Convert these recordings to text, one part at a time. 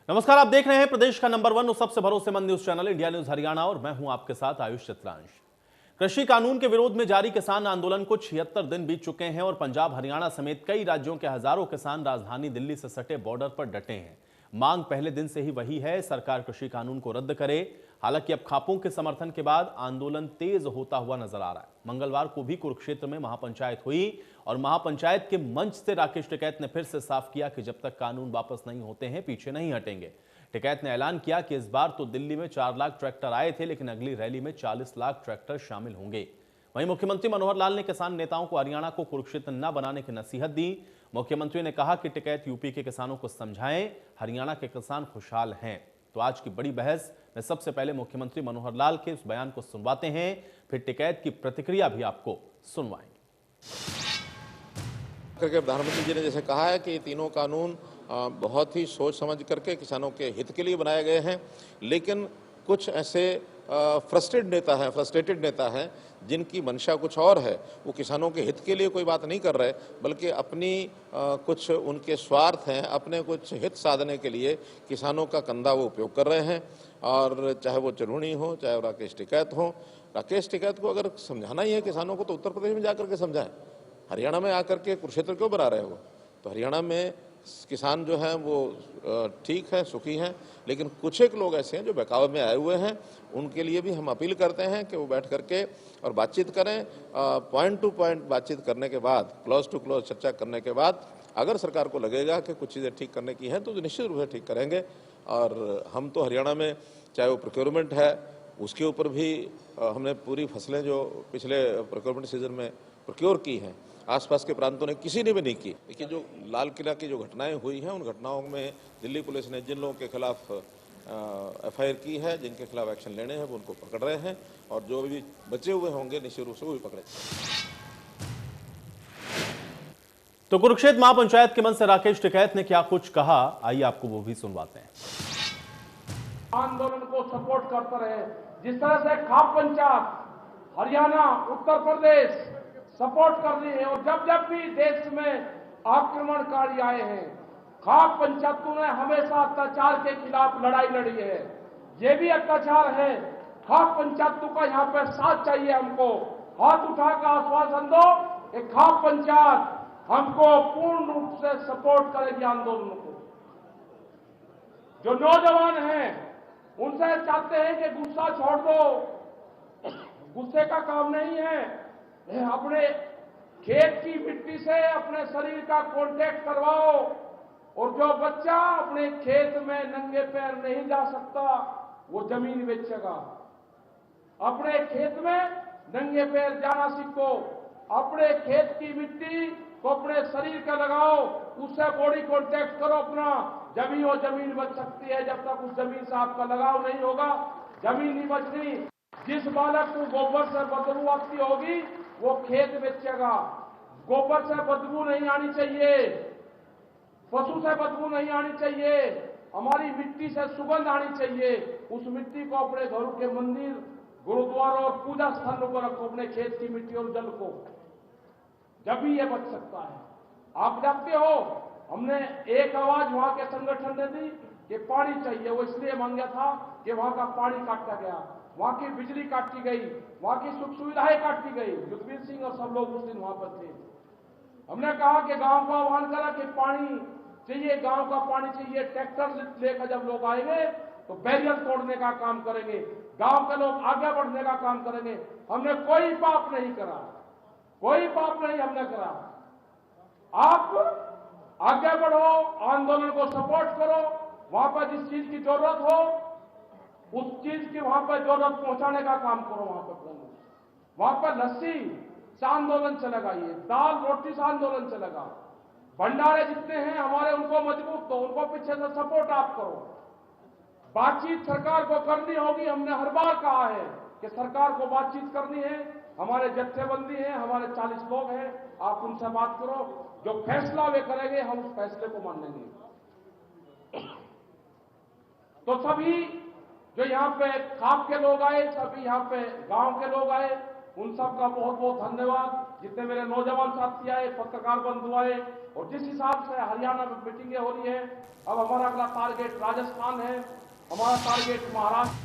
नमस्कार, आप देख रहे हैं प्रदेश का नंबर 1 और सबसे भरोसेमंद news channel India news Haryana और मैं हूं आपके साथ आयुष चित्रांश। कृषि कानून के विरोध में जारी किसान आंदोलन को 76 दिन बीत चुके हैं और पंजाब हरियाणा समेत कई राज्यों के हजारों किसान राजधानी दिल्ली से सटे बॉर्डर पर डटे हैं। मांग पहले दिन से ही वही है, सरकार कृषि कानून को रद्द करे। हालांकि अब खापों के समर्थन के बाद आंदोलन तेज होता हुआ नजर आ रहा है। मंगलवार को भी कुरुक्षेत्र में महापंचायत हुई और महापंचायत के मंच से राकेश टिकैत ने फिर से साफ किया कि जब तक कानून वापस नहीं होते हैं पीछे नहीं हटेंगे। टिकैत ने ऐलान किया कि इस बार तो दिल्ली में 4 लाख ट्रैक्टर आए थे, लेकिन अगली रैली में 40 लाख ट्रैक्टर शामिल होंगे। वहीं मुख्यमंत्री मनोहर लाल ने किसान नेताओं को हरियाणा को कुरुक्षेत्र न बनाने की नसीहत दी। मुख्यमंत्री ने कहा कि टिकैत यूपी के किसानों को समझाएं, हरियाणा के किसान खुशहाल हैं। तो आज की बड़ी बहस में सबसे पहले मुख्यमंत्री मनोहर लाल के उस बयान को सुनवाते हैं, फिर टिकैत की प्रतिक्रिया भी आपको सुनवाएंगे। प्रधानमंत्री जी ने जैसे कहा है कि ये तीनों कानून बहुत ही सोच समझ करके किसानों के हित के लिए बनाए गए हैं, लेकिन कुछ ऐसे फ्रस्ट्रेटेड नेता हैं जिनकी मंशा कुछ और है। वो किसानों के हित के लिए कोई बात नहीं कर रहे, बल्कि अपनी कुछ उनके स्वार्थ हैं, अपने कुछ हित साधने के लिए किसानों का कंधा वो उपयोग कर रहे हैं। और चाहे वो चरहुणी हो, चाहे वो राकेश टिकैत हो, राकेश टिकैत को अगर समझाना ही है किसानों को तो उत्तर प्रदेश में जाकर के समझाएं। हरियाणा में आकर के कुरुक्षेत्र क्यों बना रहे हो? तो हरियाणा में किसान जो हैं वो ठीक है, सुखी हैं, लेकिन कुछ एक लोग ऐसे हैं जो बहकावे में आए हुए हैं। उनके लिए भी हम अपील करते हैं कि वो बैठ करके और बातचीत करें। पॉइंट टू पॉइंट बातचीत करने के बाद, क्लोज टू क्लोज चर्चा करने के बाद अगर सरकार को लगेगा कि कुछ चीज़ें ठीक करने की हैं तो निश्चित रूप से ठीक करेंगे। और हम तो हरियाणा में चाहे वो प्रोक्योरमेंट है उसके ऊपर भी हमने पूरी फसलें जो पिछले प्रोक्योरमेंट सीजन में प्रोक्योर की हैं, आसपास के प्रांतों ने किसी ने भी नहीं की। देखिए, जो लाल किला की जो घटनाएं हुई हैं, उन घटनाओं में दिल्ली पुलिस ने जिन लोगों के खिलाफ एफआईआर की है, जिनके खिलाफ एक्शन लेने हैं, वो उनको पकड़ रहे हैं और जो भी बचे हुए होंगे निश्चित रूप से वो भी पकड़े। तो कुरुक्षेत्र महापंचायत के मंच से राकेश टिकैत ने क्या कुछ कहा, आइए आपको वो भी सुनवाते हैं। आंदोलन को सपोर्ट करते रहे, जिस तरह से खाप पंचायत हरियाणा, उत्तर प्रदेश सपोर्ट कर रही है, और जब जब भी देश में आक्रमणकारी आए हैं, खाप पंचायतों ने हमेशा अत्याचार के खिलाफ लड़ाई लड़ी है। ये भी अत्याचार है, खाप पंचायतों का यहाँ पे साथ चाहिए। हमको हाथ उठाकर आश्वासन दो कि खाप पंचायत हमको पूर्ण रूप से सपोर्ट करेगी आंदोलन को। जो नौजवान हैं उनसे चाहते हैं कि गुस्सा छोड़ दो, गुस्से का काम नहीं है। अपने खेत की मिट्टी से अपने शरीर का कांटेक्ट करवाओ, और जो बच्चा अपने खेत में नंगे पैर नहीं जा सकता वो जमीन बेचेगा। अपने खेत में नंगे पैर जाना सीखो, अपने खेत की मिट्टी को अपने शरीर का लगाओ, उससे बॉडी कांटेक्ट करो अपना, जमीन और जमीन बच सकती है। जब तक उस जमीन से आपका लगाव नहीं होगा जमीन नहीं बचनी। जिस बालक को गोबर से बदबू आती होगी वो खेत बेचेगा। गोबर से बदबू नहीं आनी चाहिए, पशु से बदबू नहीं आनी चाहिए, हमारी मिट्टी से सुगंध आनी चाहिए। उस मिट्टी को अपने घरों के मंदिर, गुरुद्वारों और पूजा स्थानों पर रखो, अपने खेत की मिट्टी और जल को, जब भी ये बच सकता है। आप जानते हो हमने एक आवाज वहां के संगठन ने दी कि पानी चाहिए। वो इसलिए मांगा था कि वहां का पानी काटा गया, वहां की बिजली काटी गई, वहां की सुख सुविधाएं काटी गई। युद्धवीर सिंह और सब लोग उस दिन वहां पर थे। हमने कहा कि गांव का आह्वान करा कि पानी चाहिए, गांव का पानी चाहिए। ट्रैक्टर लेकर जब लोग आएंगे तो बैरियर तोड़ने का काम करेंगे, गांव के लोग आगे बढ़ने का काम करेंगे। हमने कोई पाप नहीं करा, कोई पाप नहीं हमने करा। आप आगे बढ़ो, आंदोलन को सपोर्ट करो, वहां पर जिस चीज की जरूरत हो उस चीज की वहां पर जरूरत पहुंचाने का काम करो। वहां पर लस्सी से आंदोलन चलेगा, ये दाल रोटी से आंदोलन चलेगा। भंडारे जितने हैं हमारे उनको मजबूत दो, उनको पीछे से सपोर्ट आप करो। बातचीत सरकार को करनी होगी। हमने हर बार कहा है कि सरकार को बातचीत करनी है। हमारे जत्थेबंदी हैं, हमारे 40 लोग हैं, आप उनसे बात करो। जो फैसला वे करेंगे हम उस फैसले को मानेंगे। तो सभी जो यहाँ पे खाप के लोग आए, सभी यहाँ पे गांव के लोग आए, उन सब का बहुत बहुत धन्यवाद। जितने मेरे नौजवान साथी आए, पत्रकार बंधु आए, और जिस हिसाब से हरियाणा में मीटिंगें हो रही है, अब हमारा अगला टारगेट राजस्थान है, हमारा टारगेट महाराष्ट्र।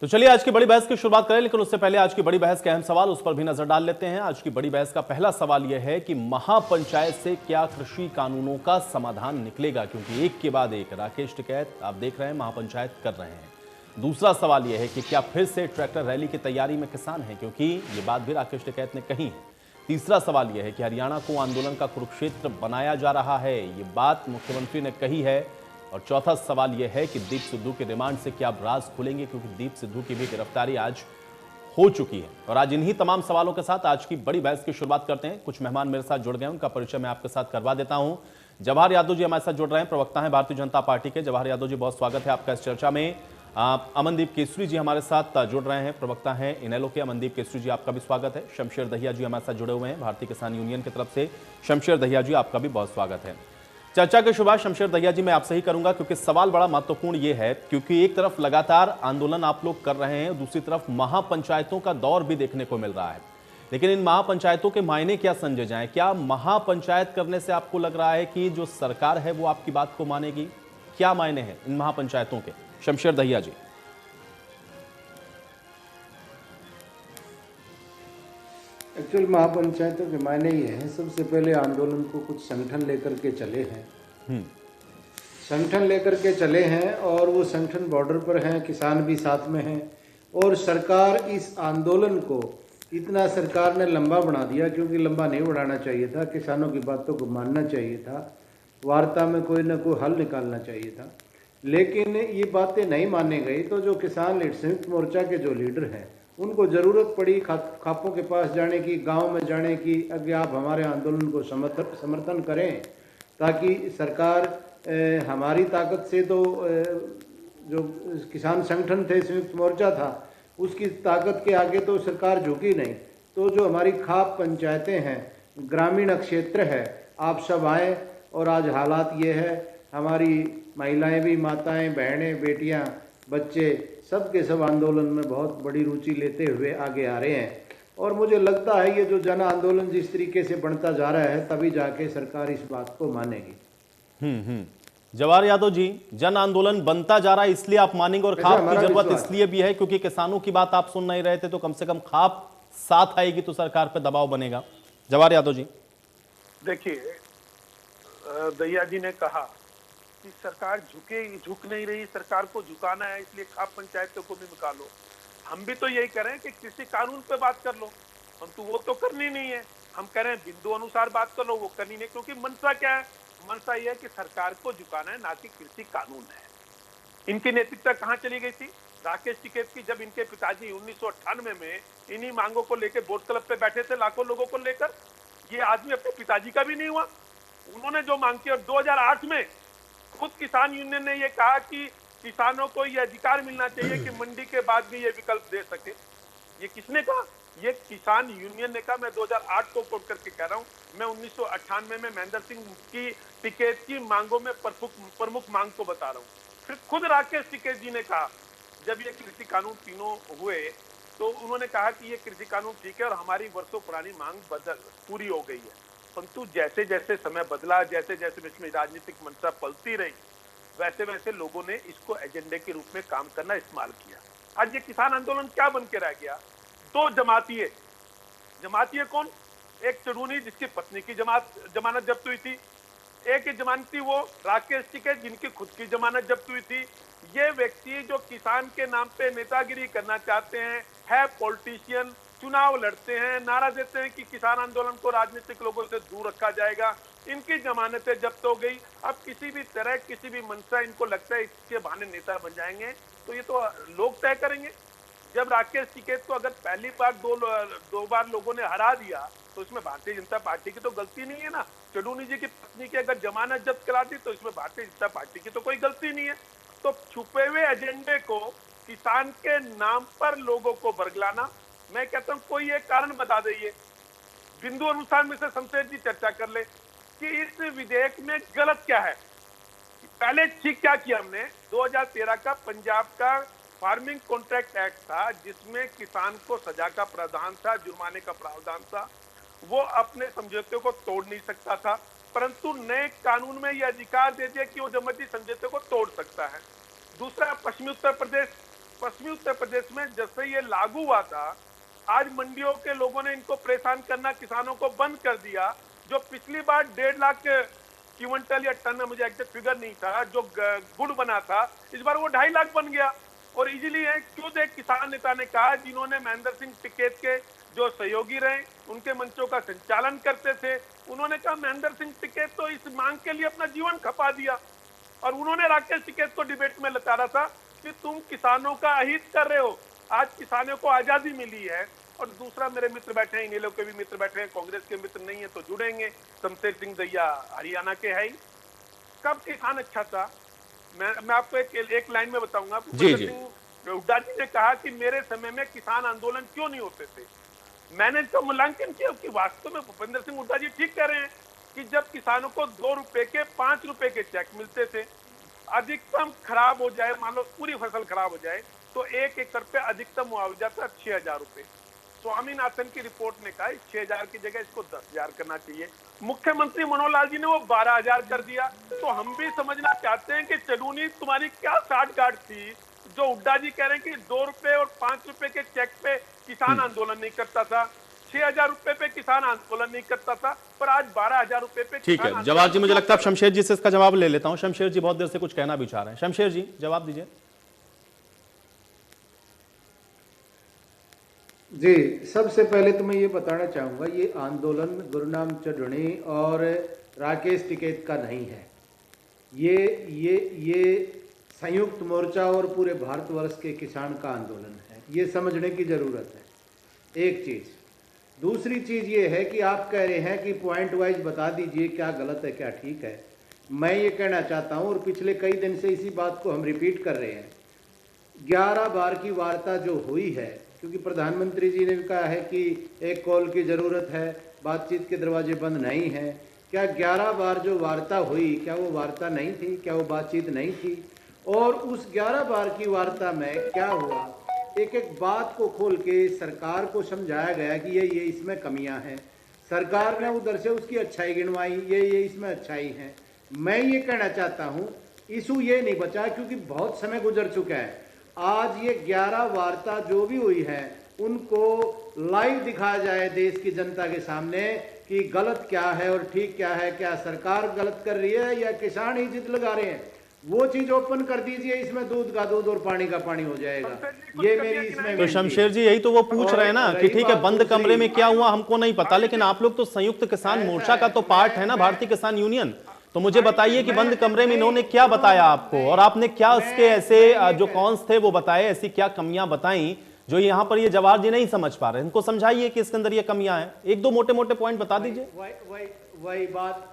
तो चलिए आज की बड़ी बहस की शुरुआत करें, लेकिन उससे पहले आज की बड़ी बहस के अहम सवाल उस पर भी नजर डाल लेते हैं। आज की बड़ी बहस का पहला सवाल यह है कि महापंचायत से क्या कृषि कानूनों का समाधान निकलेगा, क्योंकि एक के बाद एक राकेश टिकैत आप देख रहे हैं महापंचायत कर रहे हैं। दूसरा सवाल यह है कि क्या फिर से ट्रैक्टर रैली की तैयारी में किसान हैं, क्योंकि ये बात भी राकेश टिकैत ने कही है। तीसरा सवाल यह है कि हरियाणा को आंदोलन का कुरुक्षेत्र बनाया जा रहा है, ये बात मुख्यमंत्री ने कही है। और चौथा सवाल यह है कि दीप सिद्धू के रिमांड से क्या राज खुलेंगे, क्योंकि दीप सिद्धू की भी गिरफ्तारी आज हो चुकी है। और आज इन्हीं तमाम सवालों के साथ आज की बड़ी बहस की शुरुआत करते हैं। कुछ मेहमान मेरे साथ जुड़ गए, उनका परिचय मैं आपके साथ करवा देता हूं। जवाहर यादव जी हमारे साथ जुड़ रहे हैं, प्रवक्ता हैं भारतीय जनता पार्टी के। जवाहर यादव जी, बहुत स्वागत है आपका इस चर्चा में। अमनदीप केसरी जी हमारे साथ जुड़ रहे हैं, प्रवक्ता हैं इनेलो के। अमनदीप केसरी जी, आपका भी स्वागत है। शमशेर दहिया जी हमारे साथ जुड़े हुए हैं भारतीय किसान यूनियन की तरफ से। शमशेर दहिया जी, आपका भी बहुत स्वागत है। चर्चा की शुरुआत शमशेर दहिया जी मैं आपसे ही करूंगा, क्योंकि सवाल बड़ा महत्वपूर्ण ये है, क्योंकि एक तरफ लगातार आंदोलन आप लोग कर रहे हैं, दूसरी तरफ महापंचायतों का दौर भी देखने को मिल रहा है। लेकिन इन महापंचायतों के मायने क्या समझे जाएं? क्या महापंचायत करने से आपको लग रहा है कि जो सरकार है वो आपकी बात को मानेगी? क्या मायने हैं इन महापंचायतों के? शमशेर दहिया जी। एक्चुअल महापंचायतों के मायने ये हैं, सबसे पहले आंदोलन को कुछ संगठन लेकर के चले हैं। संगठन लेकर के चले हैं और वो संगठन बॉर्डर पर हैं, किसान भी साथ में हैं। और सरकार इस आंदोलन को इतना सरकार ने लंबा बना दिया, क्योंकि लंबा नहीं बढ़ाना चाहिए था, किसानों की बातों को मानना चाहिए था, वार्ता में कोई ना कोई हल निकालना चाहिए था। लेकिन ये बातें नहीं मानी गई, तो जो किसान संयुक्त मोर्चा के जो लीडर हैं उनको ज़रूरत पड़ी खापों के पास जाने की, गांव में जाने की, अगर आप हमारे आंदोलन को समर्थन करें, ताकि सरकार हमारी ताकत से तो जो किसान संगठन थे, संयुक्त मोर्चा था, उसकी ताकत के आगे तो सरकार झुकी नहीं। तो जो हमारी खाप पंचायतें हैं, ग्रामीण क्षेत्र है, आप सब आएँ। और आज हालात ये है, हमारी महिलाएं भी, माताएं, बहनें, बेटियां, बच्चे सब के सब आंदोलन में बहुत बड़ी रुचि लेते हुए आगे आ रहे हैं। और मुझे लगता है ये जो जन आंदोलन जिस तरीके से बढ़ता जा रहा है, तभी जाके सरकार इस बात को मानेगी। जवाहर यादव जी, जन आंदोलन बनता जा रहा है इसलिए आप मानेंगे, और खाप की जरूरत इसलिए भी है क्योंकि किसानों की बात आप सुन नहीं रहे थे, तो कम से कम खाप साथ आएगी तो सरकार पर दबाव बनेगा। जवाहर यादव जी। देखिए, दहिया जी ने कहा कि सरकार झुक नहीं रही, सरकार को झुकाना है, इसलिए खाप पंचायतों को भी निकालो। हम भी तो यही कह रहे हैं कि कृषि कानून पे बात कर लो, हम तो वो तो करनी नहीं है। हम कह रहे हैं बिंदु अनुसार बात कर लो, वो करनी नहीं, क्योंकि मंशा क्या है? मंशा ये है कि सरकार को झुकाना है, ना कि कृषि कानून है। इनकी नैतिकता कहाँ चली गई थी? राकेश टिकैत की, जब इनके पिताजी 1998 में इन्हीं मांगों को लेकर बोट क्लब पे बैठे थे, लाखों लोगों को लेकर, ये आदमी अपने पिताजी का भी नहीं हुआ। उन्होंने जो मांग की, और 2008 में खुद किसान यूनियन ने ये कहा कि किसानों को ये अधिकार मिलना चाहिए कि मंडी के बाद भी ये विकल्प दे सके। ये किसने कहा? ये किसान यूनियन ने कहा। मैं 2008 को कोट करके कह रहा हूं। मैं 1998 में महेंद्र सिंह की टिकैत की मांगों में प्रमुख मांग को बता रहा हूं। फिर खुद राकेश टिकैत जी ने कहा, जब ये कृषि कानून तीनों हुए, तो उन्होंने कहा कि ये कृषि कानून ठीक है और हमारी वर्षों पुरानी मांग पूरी हो गई है। परंतु जैसे जैसे समय बदला, जैसे जैसे इसमें राजनीतिक मंशा पलती रही, वैसे वैसे लोगों ने इसको एजेंडे के रूप में काम करना इस्तेमाल किया। आज ये किसान आंदोलन क्या बन के रह गया? दो जमातिये कौन? एक चढ़ूनी जिसकी पत्नी की जमानत जब्त हुई थी, एक जमानत थी वो राकेश टिकैत जिनकी खुद की जमानत जब्त हुई थी। ये व्यक्ति जो किसान के नाम पे नेतागिरी करना चाहते हैं, है पॉलिटिशियन, चुनाव लड़ते हैं, नारा देते हैं कि किसान आंदोलन को राजनीतिक लोगों से दूर रखा जाएगा। इनकी जमानतें जब्त हो गई। अब किसी भी तरह, किसी भी मंशा इनको लगता है इसके बहाने नेता बन जाएंगे, तो ये तो लोग तय करेंगे। जब राकेश टिकैत को अगर पहली बार दो बार लोगों ने हरा दिया, तो इसमें भारतीय जनता पार्टी की तो गलती नहीं है ना। चडूनी जी की पत्नी की अगर जमानत जब्त करा दी, तो इसमें भारतीय जनता पार्टी की तो कोई गलती नहीं है। तो छुपे हुए एजेंडे को किसान के नाम पर लोगों को बरगलाना, मैं कहता हूं कोई एक कारण बता दीजिए, बिंदु अनुसार में से शमशेर जी चर्चा कर ले कि इस विधेयक में गलत क्या है। पहले ठीक क्या किया हमने? 2013 का पंजाब का फार्मिंग कॉन्ट्रैक्ट एक्ट था जिसमें किसान को सजा का प्रावधान था, जुर्माने का प्रावधान था, वो अपने समझौते को तोड़ नहीं सकता था, परंतु नए कानून में यह अधिकार दे दिया कि वो जब मर्जी समझौते को तोड़ सकता है। दूसरा, पश्चिमी उत्तर प्रदेश में जब से ये लागू हुआ था, आज मंडियों के लोगों ने इनको परेशान करना, किसानों को बंद कर दिया। जो पिछली बार 1.5 लाख क्विंटल या टन, मुझे एग्जैक्ट फिगर नहीं था, जो गुड़ बना था, इस बार वो 2.5 लाख बन गया। और इजीली है, खुद एक किसान नेता ने कहा, जिन्होंने महेंद्र सिंह टिकैत के जो सहयोगी रहे, उनके मंचों का संचालन करते थे, उन्होंने कहा महेंद्र सिंह टिकैत तो इस मांग के लिए अपना जीवन खपा दिया। और उन्होंने राकेश टिकैत को डिबेट में लताड़ा था कि तुम किसानों का अहित कर रहे हो। आज किसानों को आजादी मिली है। और दूसरा, मेरे मित्र बैठे हैं, इन लोग के भी मित्र बैठे हैं, कांग्रेस के मित्र नहीं है तो जुड़ेंगे। शमशेर सिंह दैया हरियाणा के है। कब किसान अच्छा था? मैं आपको एक लाइन में बताऊंगा। भूपेंद्र सिंह हुड्डा जी ने कहा कि मेरे समय में किसान आंदोलन क्यों नहीं होते थे। मैंने तो मूल्यांकन किया कि वास्तव में भूपेंद्र सिंह हुड्डा जी ठीक कह रहे हैं कि जब किसानों को 2 रुपए के 5 रुपए के चेक मिलते थे, अधिकतम खराब हो जाए, मान लो पूरी फसल खराब हो जाए, तो 1 एकड़ पे अधिकतम मुआवजा था 6,000 रुपए। स्वामीनाथन की रिपोर्ट ने कहा 6,000 की जगह इसको 10,000 करना चाहिए। मुख्यमंत्री मनोहर लाल जी ने वो 12,000 कर दिया। तो हम भी समझना चाहते हैं कि चलूनी तुम्हारी क्या साठगांठ थी, जो हुड्डा जी कह रहे हैं कि 2 रुपए और 5 रुपए के चेक पे किसान आंदोलन नहीं करता था, 6,000 रुपए पे किसान आंदोलन नहीं करता था, पर आज 12,000 रुपए पे। ठीक है जवाब जी, मुझे लगता है शमशेर जी से इसका जवाब ले लेता हूं। शमशेर जी बहुत देर से कुछ कहना भी चाह रहे हैं। शमशेर जी जवाब दीजिए। जी, सबसे पहले तो मैं ये बताना चाहूँगा, ये आंदोलन गुरनाम चढ़नी और राकेश टिकैत का नहीं है। ये संयुक्त मोर्चा और पूरे भारतवर्ष के किसान का आंदोलन है। ये समझने की ज़रूरत है, एक चीज़। दूसरी चीज़ ये है कि आप कह रहे हैं कि पॉइंट वाइज बता दीजिए क्या गलत है क्या ठीक है। मैं ये कहना चाहता हूँ, और पिछले कई दिन से इसी बात को हम रिपीट कर रहे हैं, 11 बार की वार्ता जो हुई है, क्योंकि प्रधानमंत्री जी ने भी कहा है कि एक कॉल की ज़रूरत है, बातचीत के दरवाजे बंद नहीं हैं। क्या 11 बार जो वार्ता हुई, क्या वो वार्ता नहीं थी? क्या वो बातचीत नहीं थी? और उस 11 बार की वार्ता में क्या हुआ, एक एक बात को खोल के सरकार को समझाया गया कि ये इसमें कमियां हैं। सरकार ने उधर से उसकी अच्छाई गिनवाई, ये इसमें अच्छाई है। मैं ये कहना चाहता हूँ, इशू ये नहीं बचा क्योंकि बहुत समय गुजर चुका है। आज ये 11 वार्ता जो भी हुई है, उनको लाइव दिखाया जाए देश की जनता के सामने कि गलत क्या है और ठीक क्या है। क्या सरकार गलत कर रही है या किसान ही जिद लगा रहे हैं? वो चीज ओपन कर दीजिए, इसमें दूध का दूध और पानी का पानी हो जाएगा। ये मेरी इसमें तो शमशेर जी यही तो वो पूछ रहे हैं ना कि ठीक है बंद कमरे में क्या हुआ हमको नहीं पता, लेकिन आप लोग तो संयुक्त किसान मोर्चा का तो पार्ट है ना, भारतीय किसान यूनियन। तो मुझे बताइए कि बंद कमरे में इन्होंने क्या बताया आपको, और आपने क्या उसके ऐसे जो कॉन्स थे वो बताए, ऐसी क्या कमियां बताई जो यहाँ पर ये जवाहर जी नहीं समझ पा रहे? इनको समझाइए कि इसके अंदर ये कमियां हैं, 1-2 मोटे मोटे पॉइंट बता दीजिए। वही बात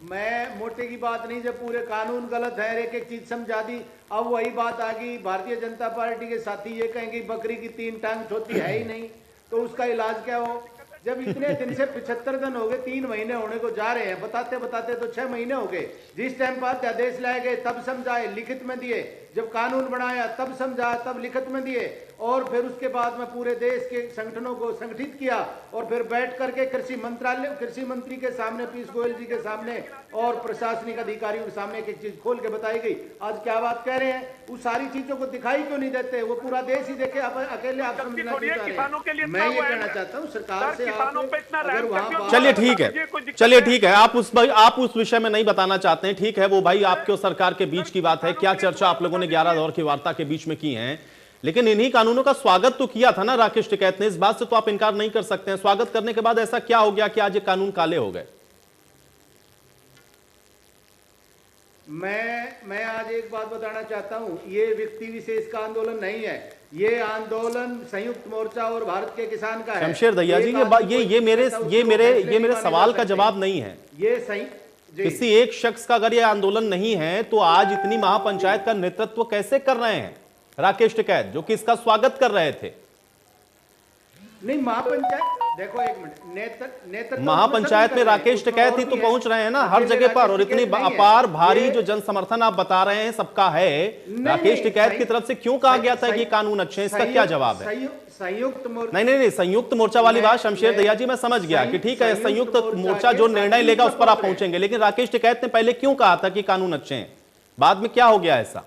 मैं मोटे की बात नहीं, जब पूरे कानून गलत है, एक एक चीज समझा दी। अब वही बात आ गई, भारतीय जनता पार्टी के साथी ये कहेंगे बकरी की 3 टांग होती है ही नहीं, तो उसका इलाज क्या हो? जब इतने दिन से 75 दिन हो गए, 3 महीने होने को जा रहे हैं, बताते बताते तो 6 महीने हो गए। जिस टाइम पर अध्यादेश लाए गए तब समझाए, लिखित में दिए, जब कानून बनाया तब समझा, तब लिखित में दिए, और फिर उसके बाद में पूरे देश के संगठनों को संगठित किया, और फिर बैठ करके कृषि मंत्री के सामने, पीयूष गोयल जी के सामने और प्रशासनिक अधिकारियों के सामने एक एक चीज खोल के बताई गई। आज क्या बात कह रहे हैं? उस सारी चीजों को दिखाई क्यों नहीं देते? वो पूरा देश ही देखे, अकेले आप समझना नहीं चाह रहे। मैं ये कहना चाहता हूँ सरकार से, अगर वहाँ चलिए ठीक है, आप उस विषय में नहीं बताना चाहते हैं, ठीक है, वो भाई आपके और सरकार के बीच की बात है। क्या चर्चा आप लोगों ने 11 दौर की वार्ता के बीच में की है, लेकिन इन्हीं कानूनों का स्वागत तो किया था ना राकेश टिकैत ने, इस बात से तो आप इनकार नहीं कर सकते हैं। स्वागत करने के बाद ऐसा क्या हो गया कि आज ये कानून काले हो गए? मैं आज एक बात बताना चाहता हूं, ये व्यक्ति विशेष का आंदोलन नहीं है, ये आंदोलन संयुक्त मोर्चा और भारत के किसान का है। शमशेर दैया जी, ये मेरे सवाल का जवाब नहीं है। ये सही, किसी एक शख्स का अगर ये आंदोलन नहीं है तो आज इतनी महापंचायत का नेतृत्व कैसे कर रहे हैं राकेश टिकैत, जो कि इसका स्वागत कर रहे थे? नहीं, महापंचायत देखो, एक मिनट, नेतृत्व महापंचायत में राकेश टिकैत ही तो पहुंच रहे हैं ना हर जगह पर, और इतनी अपार भारी जो जन समर्थन आप बता रहे हैं सबका है। राकेश टिकैत की तरफ से क्यों कहा गया था कि ये कानून अच्छे हैं, इसका क्या जवाब है? संयुक्त मोर्चा, नहीं, संयुक्त मोर्चा वाली बात शमशेर दहिया जी मैं समझ गया कि ठीक है, संयुक्त मोर्चा जो निर्णय लेगा उस पर आप पहुंचेंगे, लेकिन राकेश टिकैत ने पहले क्यों कहा था कि कानून अच्छे हैं? बाद में क्या हो गया ऐसा?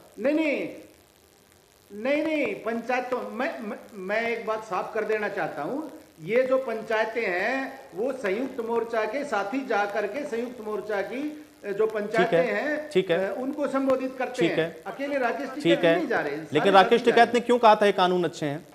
नहीं, पंचायत तो मैं एक बात साफ कर देना चाहता हूं, ये जो पंचायतें हैं वो संयुक्त मोर्चा के साथ ही जाकर के संयुक्त मोर्चा की जो पंचायतें हैं, ठीक है, उनको संबोधित करते हैं। अकेले राकेश टिकैत नहीं जा रहे, लेकिन राकेश टिकैत ने क्यों कहा था ये कानून अच्छे हैं?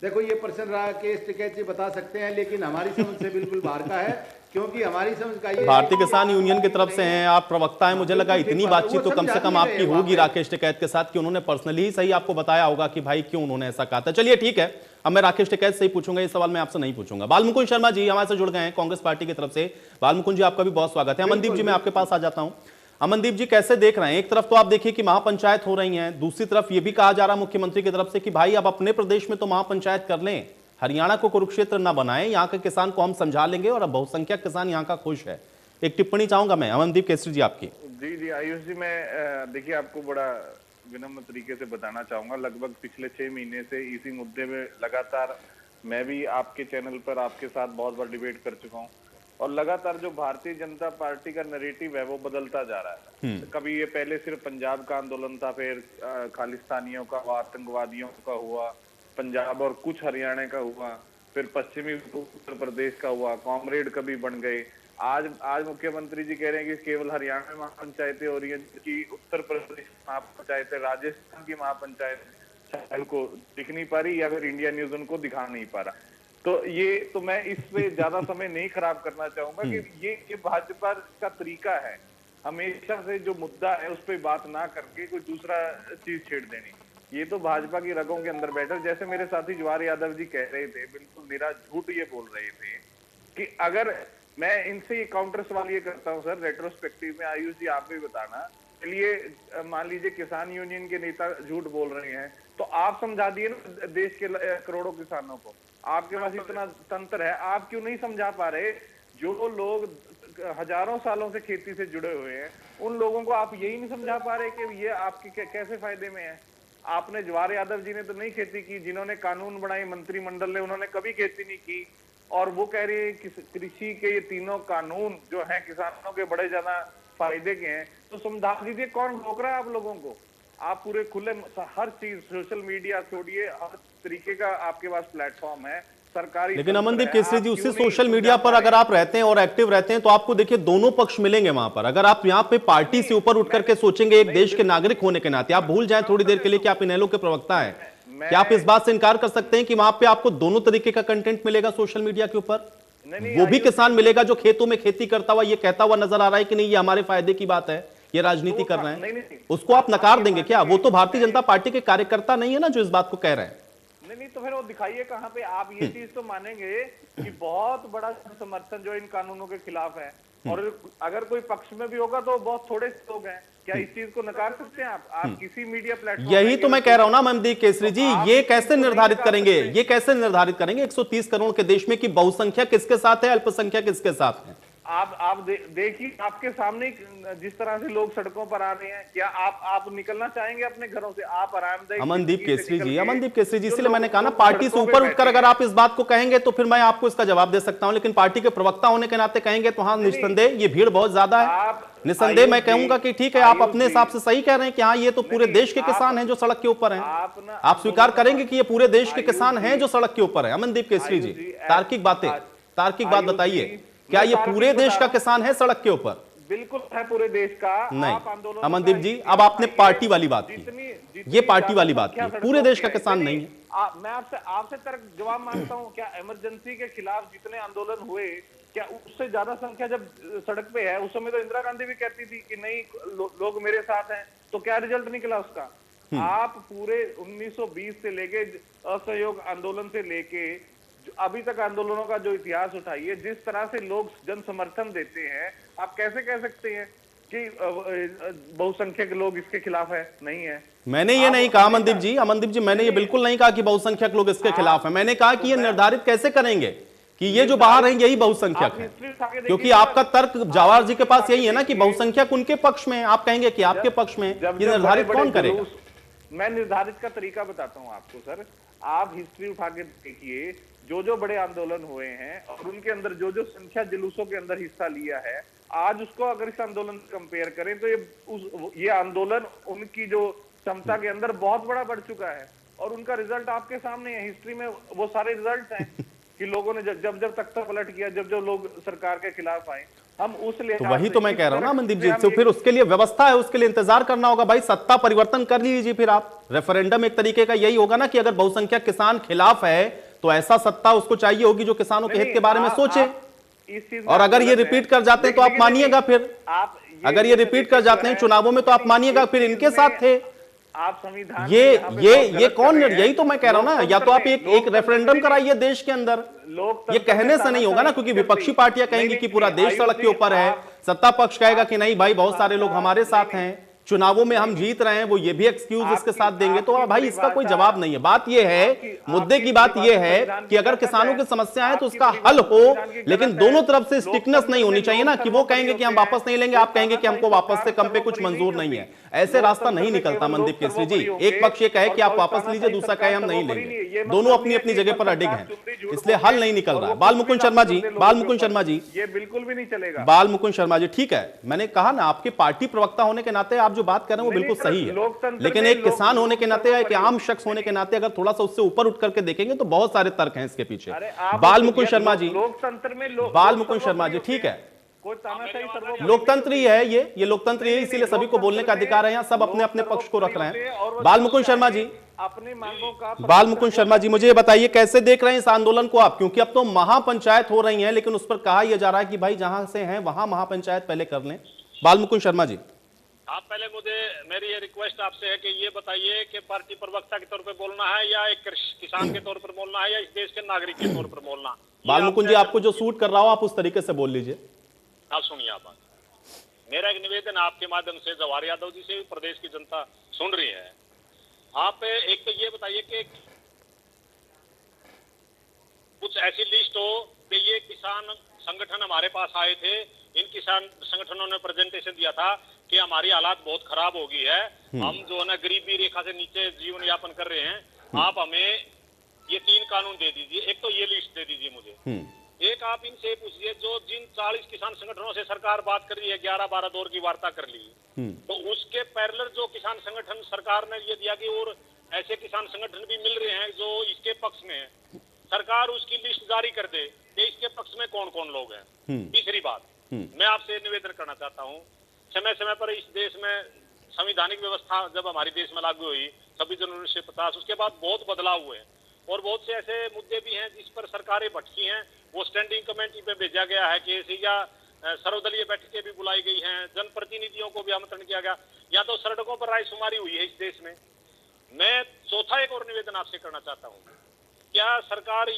देखो, ये प्रश्न राकेश टिकैत जी बता सकते हैं, लेकिन हमारी समझ से बिल्कुल बाहर का है, क्योंकि हमारी समझ का ये भारतीय किसान यूनियन की तरफ से हैं, आप प्रवक्ता हैं, मुझे लगा इतनी बातचीत तो कम से कम आपकी होगी राकेश टिकैत के साथ कि उन्होंने पर्सनली ही सही आपको बताया होगा कि भाई क्यों उन्होंने ऐसा कहा था। चलिए ठीक है, अब मैं राकेश टिकैत से ही पूछूंगा, ये सवाल मैं आपसे नहीं पूछूंगा। बालमुकुंद शर्मा जी हमारे से जुड़ गए हैं कांग्रेस पार्टी की तरफ से। बालमुकुंद जी आपका भी बहुत स्वागत है। अमनदीप जी मैं आपके पास आ जाता हूं। अमनदीप जी कैसे देख रहे हैं? एक तरफ तो आप देखिए कि महापंचायत हो रही है, दूसरी तरफ यह भी कहा जा रहा मुख्यमंत्री की तरफ से कि भाई अब अपने प्रदेश में तो महापंचायत कर लें, हरियाणा को कुरुक्षेत्र ना बनाएं, यहाँ के किसान को हम समझा लेंगे और अब बहुसंख्यक किसान यहाँ का खुश है। एक टिप्पणी चाहूंगा मैं, अमनदीप केसरी जी आपकी। जी आयुष जी, मैं देखिए आपको बड़ा विनम्र तरीके से बताना चाहूंगा, लगभग पिछले 6 महीने से इसी मुद्दे में लगातार मैं भी आपके चैनल पर आपके साथ बहुत बार डिबेट कर चुका हूँ, और लगातार जो भारतीय जनता पार्टी का नैरेटिव है वो बदलता जा रहा है। कभी ये पहले सिर्फ पंजाब का आंदोलन था, फिर खालिस्तानियों का, आतंकवादियों का हुआ, पंजाब और कुछ हरियाणा का हुआ, फिर पश्चिमी उत्तर प्रदेश का हुआ, कॉमरेड कभी बन गए। आज मुख्यमंत्री जी कह रहे हैं कि केवल हरियाणा में महापंचायतें हो रही है, जबकि उत्तर प्रदेश महापंचायतें, राजस्थान की महापंचायत को दिख नहीं पा रही, या फिर इंडिया न्यूज उनको दिखा नहीं पा रहा। तो मैं इस पे ज्यादा समय नहीं खराब करना चाहूंगा कि ये भाजपा का तरीका है हमेशा से जो मुद्दा है उस पर बात ना करके कोई दूसरा चीज छेड़ देनी। ये तो भाजपा की रगों के अंदर बैठा, जैसे मेरे साथी जवाहर यादव जी कह रहे थे, बिल्कुल मेरा झूठ ये बोल रहे थे कि अगर मैं इनसे ये काउंटर सवाल ये करता हूँ सर, रेट्रोस्पेक्टिव में आयुष जी आप भी बताना, चलिए मान लीजिए किसान यूनियन के नेता झूठ बोल रहे हैं, तो आप समझा दिए ना देश के करोड़ों किसानों को, आपके पास इतना तंत्र है, आप क्यों नहीं समझा पा रहे? जो लोग हजारों सालों से खेती से जुड़े हुए हैं उन लोगों को आप यही नहीं समझा पा रहे कि ये आपके कैसे फायदे में है? आपने जवाहर यादव जी ने तो नहीं खेती की, जिन्होंने कानून बनाए मंत्रिमंडल ने उन्होंने कभी खेती नहीं की, और वो कह रहे हैं कि कृषि के ये तीनों कानून जो हैं किसानों के बड़े ज्यादा फायदे के हैं। तो समझा दीजिए, कौन रोक रहा है आप लोगों को? आप पूरे खुले हर चीज, सोशल मीडिया छोड़िए, हर तरीके का आपके पास प्लेटफॉर्म है सरकारी। लेकिन अमनदीप केसरी जी उसी सोशल मीडिया पर अगर आप रहते हैं और एक्टिव रहते हैं तो आपको देखिए दोनों पक्ष मिलेंगे वहां पर। अगर आप यहाँ पे पार्टी से ऊपर उठ करके सोचेंगे एक देश के नागरिक होने के नाते, आप भूल जाएं थोड़ी देर के लिए कि आप इनेलो के प्रवक्ता हैं, क्या आप इस बात से इनकार कर सकते हैं कि वहां पे आपको दोनों तरीके का कंटेंट मिलेगा सोशल मीडिया के ऊपर? वो भी किसान मिलेगा जो खेतों में खेती करता हुआ ये कहता हुआ नजर आ रहा है कि नहीं ये हमारे फायदे की बात है, ये राजनीति कर रहे हैं, उसको आप नकार देंगे क्या? वो तो भारतीय जनता पार्टी के कार्यकर्ता नहीं है ना जो इस बात को कह रहे हैं। नहीं, तो फिर वो दिखाइए कहाँ पे आप ये चीज तो मानेंगे कि बहुत बड़ा समर्थन जो इन कानूनों के खिलाफ है, और अगर कोई पक्ष में भी होगा तो बहुत थोड़े लोग हैं, क्या इस चीज को नकार सकते हैं आप किसी मीडिया प्लेटफॉर्म? यही तो मैं कह रहा हूं ना अमनदीप केसरी जी, ये कैसे निर्धारित करेंगे, ये कैसे निर्धारित करेंगे 130 करोड़ के देश में कि बहुसंख्यक किसके साथ है, अल्पसंख्यक किसके साथ है? आप देखिए आपके सामने जिस तरह से लोग सड़कों पर आ रहे हैं, क्या आप निकलना चाहेंगे अपने घरों से? आप आरामदायक अमनदीप केसरी जी, इसलिए मैंने कहा ना पार्टी से ऊपर उठकर अगर आप इस बात को कहेंगे तो फिर मैं आपको इसका जवाब दे सकता हूं, लेकिन पार्टी के प्रवक्ता होने के नाते कहेंगे तो हाँ निस्संदेह ये भीड़ बहुत ज्यादा है, निस्संदेह मैं कहूंगा कि ठीक है आप अपने हिसाब से सही कह रहे हैं कि हाँ ये तो पूरे देश के किसान हैं जो सड़क के ऊपर हैं। आप स्वीकार करेंगे कि ये पूरे देश के किसान हैं जो सड़क के ऊपर है? अमनदीप केसरी जी तार्किक बात बताइए, क्या ये पूरे देश का किसान है सड़क के ऊपर? बिल्कुल है पूरे देश का। नहीं अमनदीप जी, अब आपने पार्टी वाली बात की, ये पार्टी वाली बात की, पूरे देश का किसान नहीं है। मैं आपसे तर्क जवाब मांगता हूं, क्या इमरजेंसी के खिलाफ जितने आंदोलन हुए, क्या उससे ज्यादा संख्या जब सड़क पे है? उस समय तो इंदिरा गांधी भी कहती थी कि नहीं लोग मेरे साथ हैं, तो क्या रिजल्ट निकला उसका? आप पूरे 1920 से लेके असहयोग आंदोलन से लेके अभी तक आंदोलनों का जो इतिहास उठाइए, जिस तरह से लोग जन समर्थन देते हैं, आप कैसे कह सकते हैं कि बहुसंख्यक लोग इसके खिलाफ है, नहीं है। मैंने ये नहीं कहा अमनदीप जी, मैंने ये बिल्कुल नहीं कहा कि बहुसंख्यक लोग इसके खिलाफ हैं। मैंने कहा कि ये निर्धारित कैसे करेंगे कि ये जो बाहर हैं यही बहुसंख्यक हैं, क्योंकि आपका तर्क जवाहर जी के पास यही है ना कि बहुसंख्यक उनके पक्ष में, आप कहेंगे कि आपके पक्ष में, ये निर्धारित कौन करेगा? मैं निर्धारित का तरीका बताता हूं आपको सर। आप हिस्ट्री उठा के देखिए, जो बड़े आंदोलन हुए हैं और उनके अंदर जो संख्या जुलूसों के अंदर हिस्सा लिया है, आज उसको अगर इस आंदोलन से कंपेयर करें तो ये आंदोलन उनकी जो क्षमता के अंदर बहुत बड़ा बढ़ चुका है और उनका रिजल्ट आपके सामने है। हिस्ट्री में वो सारे रिजल्ट हैं कि लोगों ने जब तख्ता पलट किया, जब लोग सरकार के खिलाफ आए, हम उस तो वही तो मैं कह रहा हूं ना मनदीप जी, तो फिर उसके लिए व्यवस्था है, उसके लिए इंतजार करना होगा भाई। सत्ता परिवर्तन कर लीजिए फिर आप। रेफरेंडम एक तरीके का यही होगा ना कि अगर बहुसंख्यक किसान खिलाफ है तो ऐसा सत्ता उसको चाहिए होगी जो किसानों के हित के बारे में सोचे। और अगर ये रिपीट कर जाते हैं तो आप मानिएगा, फिर अगर ये रिपीट कर जाते हैं चुनावों में तो आप मानिएगा फिर इनके साथ थे। आप संविधान ये कौन, यही तो मैं कह रहा हूं ना, या तो आप एक रेफरेंडम कराइए देश के अंदर। ये कहने से नहीं होगा ना, क्योंकि विपक्षी पार्टियां कहेंगी कि पूरा देश सड़क के ऊपर है, सत्ता पक्ष कहेगा कि नहीं भाई बहुत सारे लोग हमारे साथ हैं, चुनावों में हम जीत रहे हैं, वो ये भी एक्सक्यूज इसके साथ देंगे। तो भाई इसका कोई जवाब नहीं है। बात ये है, मुद्दे की बात ये है कि अगर किसानों की समस्या है तो उसका हल हो, लेकिन दोनों तरफ से स्टिकनेस नहीं होनी चाहिए ना, कि वो कहेंगे कि हम वापस नहीं लेंगे, आप कहेंगे कि हमको वापस से कम पे कुछ मंजूर नहीं है। ऐसे रास्ता नहीं निकलता मनदीप केसरी जी। एक पक्ष ये कहे कि आप वापस लीजिए, दूसरा कहे हम नहीं लेंगे। दोनों अपनी अपनी जगह पर अडिग हैं, इसलिए हल नहीं निकल रहा है। बाल मुकुंद शर्मा जी, ये बिल्कुल भी नहीं चलेगा। बाल मुकुंद शर्मा जी, ठीक है, मैंने कहा ना आपके पार्टी प्रवक्ता होने के नाते आप जो बात कर रहे हैं वो बिल्कुल सही है, लेकिन एक किसान होने के नाते, एक आम शख्स होने के नाते अगर थोड़ा सा उससे ऊपर उठ करके देखेंगे तो बहुत सारे तर्क हैं इसके पीछे। बाल मुकुंद शर्मा जी, लोकतंत्र में बाल मुकुंद शर्मा जी, ठीक है, लोकतंत्र ही है, ये लोकतंत्र ही है, इसीलिए सभी को बोलने का अधिकार है। यहाँ सब अपने अपने पक्ष को रख रहे हैं। बाल मुकुंद शर्मा जी, अपनी मांगों का बाल मुकुंद शर्मा जी, मुझे ये बताइए कैसे देख रहे हैं इस आंदोलन को आप? क्योंकि अब तो महापंचायत हो रही है, लेकिन उस पर कहा यह जा रहा है कि भाई जहां से हैं वहां महापंचायत पहले कर लें। बाल मुकुंद शर्मा जी, आप पहले मेरी ये रिक्वेस्ट आपसे है कि ये बताइए कि पार्टी प्रवक्ता के तौर पे बोलना है या एक किसान के तौर पर बोलना है या इस देश के नागरिक के तौर पर बोलना? बाल मुकुंद जी, आपको जो सूट कर रहा हो आप उस तरीके से बोल लीजिए। आप सुनिए, आप मेरा एक निवेदन आपके माध्यम से जवाहर यादव जी से प्रदेश की जनता सुन रही है। आप एक तो ये बताइए कि कुछ ऐसी लिस्ट हो कि ये किसान संगठन हमारे पास आए थे, इन किसान संगठनों ने प्रेजेंटेशन दिया था कि हमारी हालात बहुत खराब हो गई है, हम जो है ना गरीबी रेखा से नीचे जीवन यापन कर रहे हैं, आप हमें ये 3 कानून दे दीजिए। एक तो ये लिस्ट दे दीजिए मुझे। एक आप इनसे पूछिए जो जिन 40 किसान संगठनों से सरकार बात कर रही है, 11-12 दौर की वार्ता कर ली, तो उसके पैरेलल जो किसान संगठन सरकार ने ये दिया कि और ऐसे किसान संगठन भी मिल रहे हैं जो इसके पक्ष में है, सरकार उसकी लिस्ट जारी कर दे कि इसके पक्ष में कौन कौन लोग हैं। तीसरी बात, मैं आपसे निवेदन करना चाहता हूँ, समय समय पर इस देश में संवैधानिक व्यवस्था जब हमारे देश में लागू हुई 26 जनवरी 1950, उसके बाद बहुत बदलाव हुए और बहुत से ऐसे मुद्दे भी हैं जिस पर सरकारें भटकी हैं। वो स्टैंडिंग कमेटी पे भेजा गया है केस, या सर्वदलीय बैठकें भी बुलाई गई हैं, जनप्रतिनिधियों को भी आमंत्रण किया गया, या तो सड़कों पर रायशुमारी हुई है इस देश में। मैं चौथा एक और निवेदन आपसे करना चाहता हूँ, क्या सरकार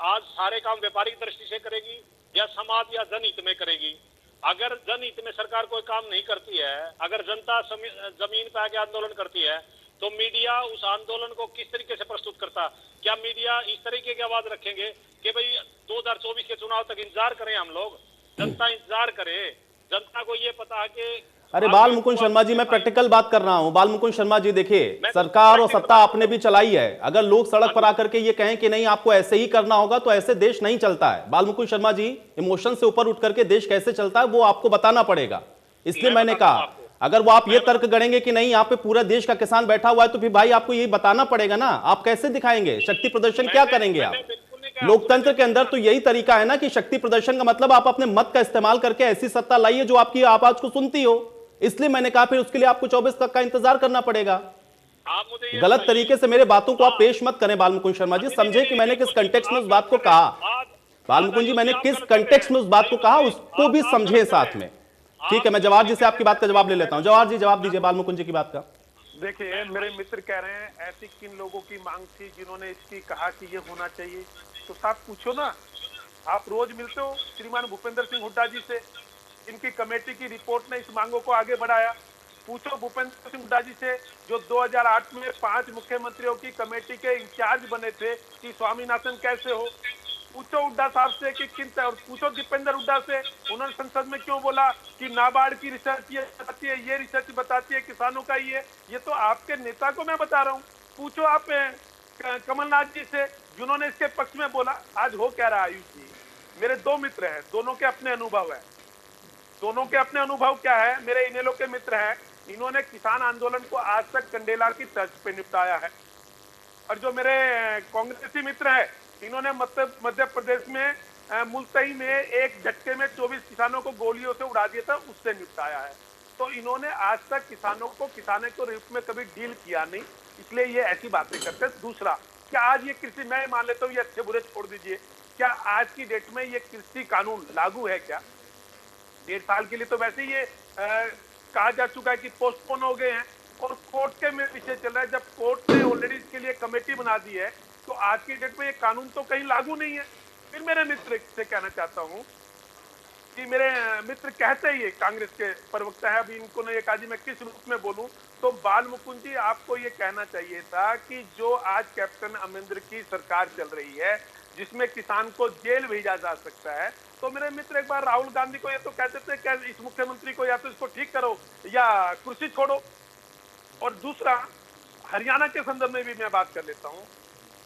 आज सारे काम व्यापारिक दृष्टि से करेगी या समाज या जनहित में करेगी? अगर जनहित में सरकार कोई काम नहीं करती है, अगर जनता जमीन पे आके आंदोलन करती है, तो मीडिया उस आंदोलन को किस तरीके से प्रस्तुत करता? क्या मीडिया इस तरीके की आवाज रखेंगे कि भाई 2024 के चुनाव तक इंतजार करें, हम लोग जनता इंतजार करे, जनता को ये पता है कि अरे बाल मुकुंद शर्मा जी, मैं प्रैक्टिकल बात कर रहा हूं। बाल मुकुंद शर्मा जी, देखिए सरकार और सत्ता आपने भी चलाई है, अगर लोग सड़क पर आकर के ये कहें कि नहीं आपको ऐसे ही करना होगा तो ऐसे देश नहीं चलता है। बाल मुकुंद शर्मा जी, इमोशन से ऊपर उठ करके देश कैसे चलता है वो आपको बताना पड़ेगा। इसलिए मैंने कहा अगर वो आप ये तर्क गढ़ेंगे कि नहीं यहाँ पे पूरा देश का किसान बैठा हुआ है तो फिर भाई आपको ये बताना पड़ेगा ना, आप कैसे दिखाएंगे, शक्ति प्रदर्शन क्या करेंगे आप? लोकतंत्र के अंदर तो यही तरीका है ना कि शक्ति प्रदर्शन का मतलब आप अपने मत का इस्तेमाल करके ऐसी सत्ता लाइए जो आपकी आवाज को सुनती हो। इसलिए मैंने कहा फिर उसके लिए आपको 24 तक का इंतजार करना पड़ेगा। गलत तरीके से मेरे बातों को आप पेश मत करें बाल मुकुंद शर्मा जी, समझे कि मैंने किस कंटेक्स्ट में उस बात को कहा। बाल मुकुंद जी, मैंने किस कंटेक्स्ट में उस बात को कहा उसको भी समझे साथ में। ठीक है, मैं जवाहर जी से आपकी बात का जवाब ले लेता हूं। जवाहर जी जवाब दीजिए बाल मुकुंद जी की बात का। देखिए, मेरे मित्र कह रहे हैं ऐसी किन लोगों की मांग थी जिन्होंने इसकी कहा कि ये होना चाहिए, तो साथ पूछो ना। आप रोज मिलते हो श्रीमान भूपेंद्र सिंह हुड्डा जी से, इनकी कमेटी की रिपोर्ट ने इस मांगों को आगे बढ़ाया। पूछो भूपेंद्र सिंह हुड्डा जी से, जो 2008 में 5 मुख्यमंत्रियों की कमेटी के इंचार्ज बने थे, कि स्वामीनाथन कैसे हो। पूछो हुड्डा साहब से कि किन, और पूछो दीपेंद्र हुड्डा से, उन्होंने संसद में क्यों बोला कि नाबार्ड की रिसर्च ये बताती है, ये रिसर्च बताती है किसानों का ये तो आपके नेता को मैं बता रहा हूँ। पूछो आप कमलनाथ जी से, जिन्होंने इसके पक्ष में बोला। आज हो क्या रहा आयुष जी, मेरे 2 मित्र हैं, दोनों के अपने अनुभव है। दोनों के अपने अनुभव क्या है, मेरे इनेलो के मित्र हैं, इन्होंने किसान आंदोलन को आज तक कंडेला की तर्ज पे निपटाया है। और जो मेरे कांग्रेसी मित्र हैं, इन्होंने मध्य प्रदेश में मुल्तई में एक झटके में 24 किसानों को गोलियों से उड़ा दिया था, उससे निपटाया है। तो इन्होंने आज तक किसानों के रूप में कभी डील किया नहीं, इसलिए ये ऐसी बातें करते हैं। दूसरा, क्या आज ये कृषि, मैं मान लेता हूँ ये अच्छे बुरे छोड़ दीजिए, क्या आज की डेट में ये कृषि कानून लागू है क्या? 1.5 साल के लिए तो वैसे ही ये कहा जा चुका है कि पोस्टपोन हो गए हैं और कोर्ट के में विषय चल रहा है। जब कोर्ट ने ऑलरेडी इसके लिए कमेटी बना दी है, तो आज की डेट में ये कानून तो कहीं लागू नहीं है। फिर मेरे मित्र से कहना चाहता हूँ कि मेरे मित्र कहते ही, कांग्रेस के प्रवक्ता है, अभी इनको ने कहा जी मैं किस रूप में बोलूं, तो बाल मुकुंद जी आपको ये कहना चाहिए था कि जो आज कैप्टन अमरिंदर की सरकार चल रही है, जिसमें किसान को जेल भेजा जा सकता है, तो मेरे मित्र एक बार राहुल गांधी को ये तो कहते थे कि इस मुख्यमंत्री को या तो इसको ठीक करो या कुर्सी छोड़ो। और दूसरा, हरियाणा के संदर्भ में भी मैं बात कर लेता हूँ।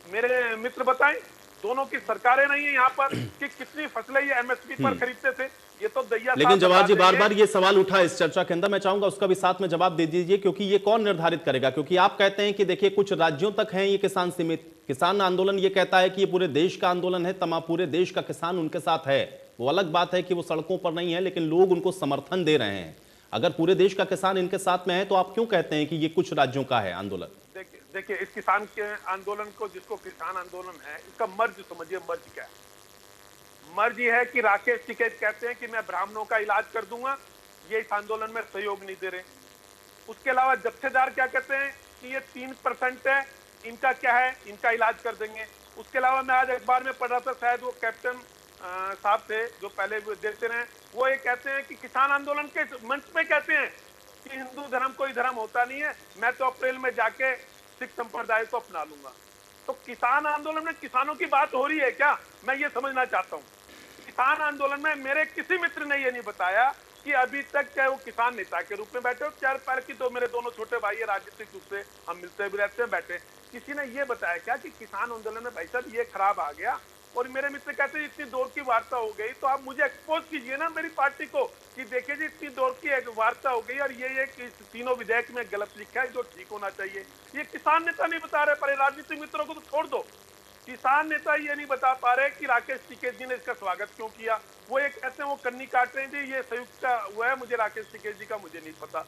मेरे मित्र बताएं, दोनों की सरकारें नहीं है यहाँ पर कि कितनी फसलें ये एमएसपी पर खरीदते थे, ये तो दैया। लेकिन जवाहर जी, बार बार ये सवाल उठा इस चर्चा के अंदर, मैं चाहूंगा उसका भी साथ में जवाब दे दीजिए, क्योंकि ये कौन निर्धारित करेगा? क्योंकि आप कहते हैं कि देखिए कुछ राज्यों तक है ये किसान सीमित, किसान आंदोलन ये कहता है कि ये पूरे देश का आंदोलन है, तमाम पूरे देश का किसान उनके साथ है। वो अलग बात है कि वो सड़कों पर नहीं है, लेकिन लोग उनको समर्थन दे रहे हैं। अगर पूरे देश का किसान इनके साथ में है, तो आप क्यों कहते हैं कि ये कुछ राज्यों का है आंदोलन? देखिए इस किसान के आंदोलन को, जिसको किसान आंदोलन है, इसका मर्ज समझिए। मर्ज क्या है? मर्ज ये है कि राकेश टिकैत कहते हैं कि मैं ब्राह्मणों का इलाज कर दूंगा, ये इस आंदोलन में सहयोग नहीं दे रहे। उसके अलावा जत्थेदार क्या कहते हैं कि ये 3% है, इनका क्या है, इनका इलाज कर देंगे। उसके अलावा मैं आज अखबार में पढ़ रहा था, शायद वो कैप्टन साहब थे जो पहले देते रहे, वो ये कहते हैं कि किसान आंदोलन के मंच पे कहते हैं कि हिंदू धर्म कोई धर्म होता नहीं है, मैं तो अप्रैल में जाके सिख संप्रदाय को अपना लूंगा। तो किसान आंदोलन में किसानों की बात हो रही है क्या? मैं ये समझना चाहता हूँ। किसान आंदोलन में मेरे किसी मित्र ने ये नहीं बताया कि अभी तक चाहे वो किसान नेता के रूप में बैठे हो, 4 पैर की, तो मेरे दोनों छोटे भाई है, राजनीतिक रूप से हम मिलते भी रहते हैं, बैठे, किसी ने ये बताया क्या कि किसान आंदोलन में भाई साहब ये खराब आ गया? और मेरे मित्र कहते हैं इतनी दौर की वार्ता हो गई, तो आप मुझे एक्सपोज कीजिए ना मेरी पार्टी को कि देखिए जी इतनी दौर की एक वार्ता हो गई और ये तीनों विधेयक में गलत लिखा है जो ठीक होना चाहिए। ये किसान नेता नहीं बता रहे, पर राजनीतिक मित्रों को तो छोड़ दो, किसान नेता ये नहीं बता पा रहे कि राकेश टिकैत जी ने इसका स्वागत क्यों किया। वो ये कहते हैं वो कन्नी काट रहे हैं जी, ये संयुक्त का हुआ है, मुझे राकेश टिकैत जी का मुझे नहीं पता।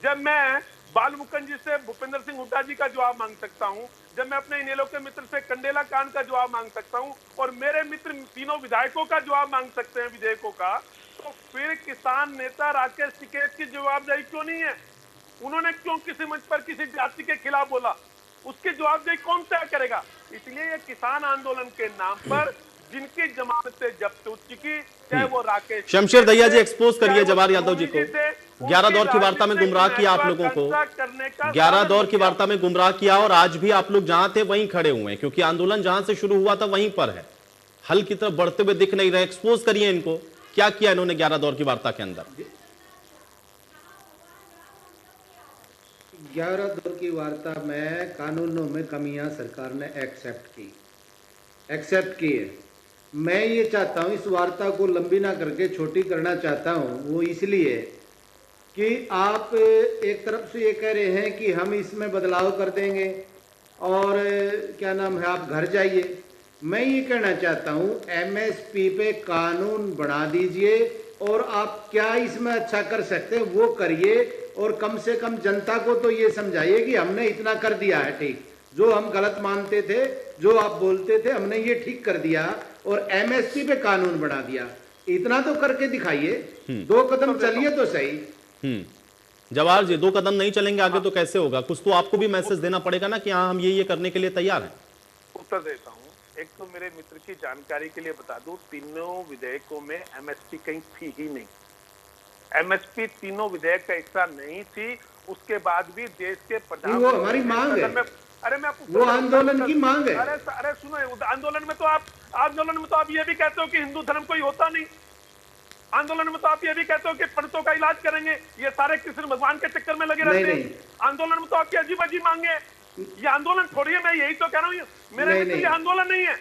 जब मैं बाल मुकुंद जी से भूपेंद्र सिंह हुड्डा जी का जवाब मांग सकता हूं, जब मैं अपने इनेलो के मित्र से कंडेला कांड का जवाब मांग सकता हूं, और मेरे मित्र तीनों विधायकों का जवाब मांग सकते हैं विधेयकों का, तो फिर किसान नेता राकेश टिकैत की जवाबदेही क्यों नहीं है? उन्होंने क्यों किसी मंच पर किसी जाति के खिलाफ बोला? उसकी जवाबदेही कौन तय करेगा? इसलिए ये किसान आंदोलन के नाम पर जिनकी जमानतें जब्त हो चुकी, चाहे वो राकेश शमशेर दहिया जी, एक्सपोज करिए जवाहर यादव जी को। 11 दौर की वार्ता में गुमराह किया आप लोगों को, 11 दौर की वार्ता में गुमराह किया, और आज भी आप लोग जहां थे वहीं खड़े हुए हैं, क्योंकि आंदोलन जहां से शुरू हुआ था वहीं पर है, हल की तरफ बढ़ते हुए दिख नहीं रहे। एक्सपोज करिए इनको, क्या किया इन्होंने 11 दौर की वार्ता के अंदर? 11 दौर की वार्ता में कानूनों में कमियां सरकार ने एक्सेप्ट की है। मैं ये चाहता हूँ इस वार्ता को लंबी ना करके छोटी करना चाहता हूँ, वो इसलिए कि आप एक तरफ से ये कह रहे हैं कि हम इसमें बदलाव कर देंगे और क्या नाम है आप घर जाइए। मैं ये कहना चाहता हूँ एमएसपी पे कानून बना दीजिए और आप क्या इसमें अच्छा कर सकते हैं वो करिए, और कम से कम जनता को तो ये समझाइए कि हमने इतना कर दिया है ठीक, जो हम गलत मानते थे, जो आप बोलते थे, हमने ये ठीक कर दिया और एमएसपी पे कानून बना दिया। इतना तो करके दिखाइए, 2 कदम चलिए तो सही। जवाहर जी, 2 कदम नहीं चलेंगे आगे तो कैसे होगा? कुछ तो आपको भी मैसेज देना पड़ेगा ना कि हाँ हम ये करने के लिए तैयार हैं। उत्तर देता हूँ। एक तो मेरे मित्र की जानकारी के लिए बता दूं, तीनों विधेयकों में एमएसपी कहीं थी ही नहीं। एमएसपी तीनों विधेयक का हिस्सा नहीं थी, उसके बाद भी देश के वो प्रधानमंत्री हमारी मांग है। अरे मैं वो आंदोलन की मांग है। अरे सुनो, आंदोलन में तो आप ये भी कहते हो कि हिंदू धर्म कोई होता नहीं। आंदोलन में तो आप ये भी कहते हो कि पंडितों का इलाज करेंगे, ये सारे कृष्ण भगवान के चक्कर में लगे रहते हैं। आंदोलन में तो आपकी अजीब अजीब मांगे। ये आंदोलन थोड़ी है, मैं यही तो कह रहा हूँ, मेरे मित्र ये आंदोलन नहीं है।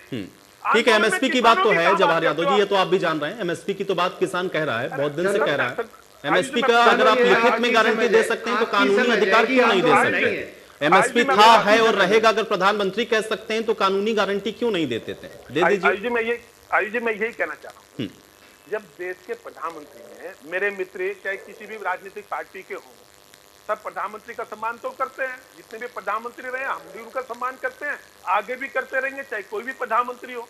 ठीक है, एमएसपी की बात तो है जवाहर यादव जी, ये तो आप भी जान रहे हैं, एमएसपी की तो बात किसान कह रहा है, बहुत दिन से कह रहा है। एमएसपी का अगर आप लिखित में गारंटी दे सकते हैं तो कानूनी अधिकार क्यों नहीं दे सकते? एमएसपी था, है और रहेगा, अगर प्रधानमंत्री कह सकते हैं तो कानूनी गारंटी क्यों नहीं देते थे? दे दीजिए। आयुष जी, मैं यही कहना चाह रहा हूँ, जब देश के प्रधानमंत्री हैं, मेरे मित्र चाहे किसी भी राजनीतिक पार्टी के हों, सब प्रधानमंत्री का सम्मान तो करते हैं। जितने भी प्रधानमंत्री रहे हम भी उनका सम्मान करते हैं, आगे भी करते रहेंगे, चाहे कोई भी प्रधानमंत्री हो।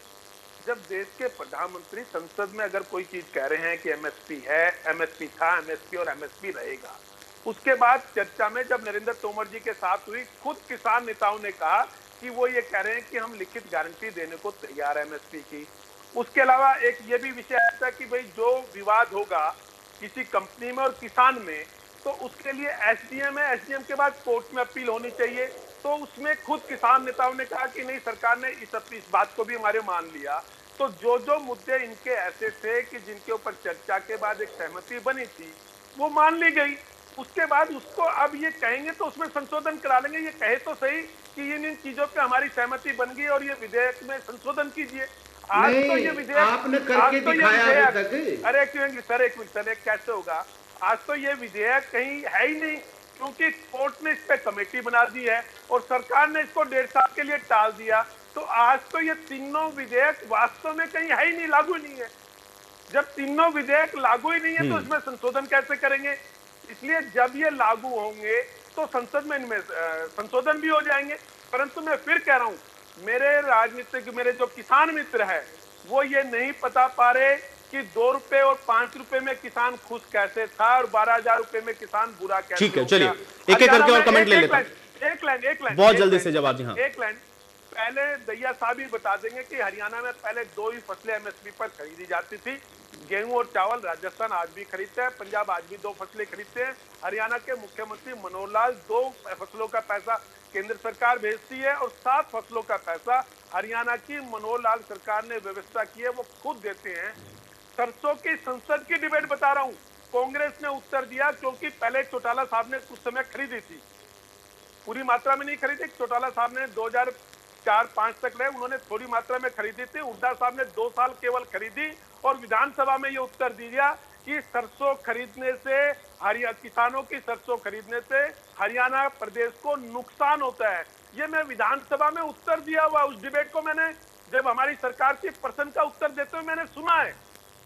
जब देश के प्रधानमंत्री संसद में अगर कोई चीज कह रहे हैं कि एमएसपी है, एमएसपी था, एमएसपी और एमएसपी रहेगा, उसके बाद चर्चा में जब नरेंद्र तोमर जी के साथ हुई, खुद किसान नेताओं ने कहा कि वो ये कह रहे हैं कि हम लिखित गारंटी देने को तैयार है एमएसपी की। उसके अलावा एक ये भी विषय आता है कि भाई जो विवाद होगा किसी कंपनी में और किसान में, तो उसके लिए एसडीएम है, एसडीएम के बाद कोर्ट में अपील होनी चाहिए। तो उसमें खुद किसान नेताओं ने कहा कि नहीं, सरकार ने इस बात को भी हमारे मान लिया। तो जो मुद्दे इनके ऐसे थे कि जिनके ऊपर चर्चा के बाद एक सहमति बनी थी, वो मान ली गई। उसके बाद उसको अब ये कहेंगे तो उसमें संशोधन करा लेंगे। ये कहे तो सही कि इन चीजों पे हमारी सहमति बन गई और ये विधेयक में संशोधन कीजिए। आज तो ये विधेयक आपने करके दिखाया अभी तक। अरे एक मिनट सर, कैसे होगा? आज तो ये विधेयक कहीं है ही नहीं, क्योंकि कोर्ट ने इस पे कमेटी बना दी है और सरकार ने इसको 1.5 साल के लिए टाल दिया। तो आज तो ये तीनों विधेयक वास्तव में कहीं है ही नहीं, लागू नहीं है। जब तीनों विधेयक लागू ही नहीं है तो इसमें संशोधन कैसे करेंगे? इसलिए जब ये लागू होंगे तो संसद में इनमें संशोधन भी हो जाएंगे। परंतु मैं फिर कह रहा हूं, मेरे जो किसान मित्र है वो ये नहीं बता पा रहे कि 2 रुपए और 5 रुपए में किसान खुश कैसे था और 12,000 रुपए में किसान बुरा कैसे। ठीक है, चलिए एक एक करके और कमेंट ले लेता हूं। एक लाइन बहुत जल्दी से जवाब जी। हाँ, एक लाइन पहले दैया साहब ही बता देंगे कि हरियाणा में पहले 2 ही फसलें एमएसपी पर खरीदी जाती थी, गेहूं और चावल। राजस्थान आज भी खरीदता है, पंजाब आज भी 2 फसलें खरीदते हैं। हरियाणा के मुख्यमंत्री मनोहर लाल 2 फसलों का पैसा केंद्र सरकार भेजती है और 7 फसलों का पैसा हरियाणा की मनोहर लाल सरकार ने व्यवस्था की है, वो खुद देते हैं। सरसों की संसद की डिबेट बता रहा हूं, कांग्रेस ने उत्तर दिया क्योंकि पहले चौटाला साहब ने कुछ समय खरीदी थी, पूरी मात्रा में नहीं खरीदी। चौटाला साहब ने 2004-5 तक रहे, उन्होंने थोड़ी मात्रा में खरीदी थी। हुड्डा साहब ने 2 साल केवल खरीदी और विधानसभा में ये उत्तर दिया कि सरसों खरीदने से किसानों की सरसों खरीदने से हरियाणा प्रदेश को नुकसान होता है। ये मैं विधानसभा में उत्तर दिया हुआ, उस डिबेट को मैंने जब हमारी सरकार की प्रश्न का उत्तर देते हुए मैंने सुना है।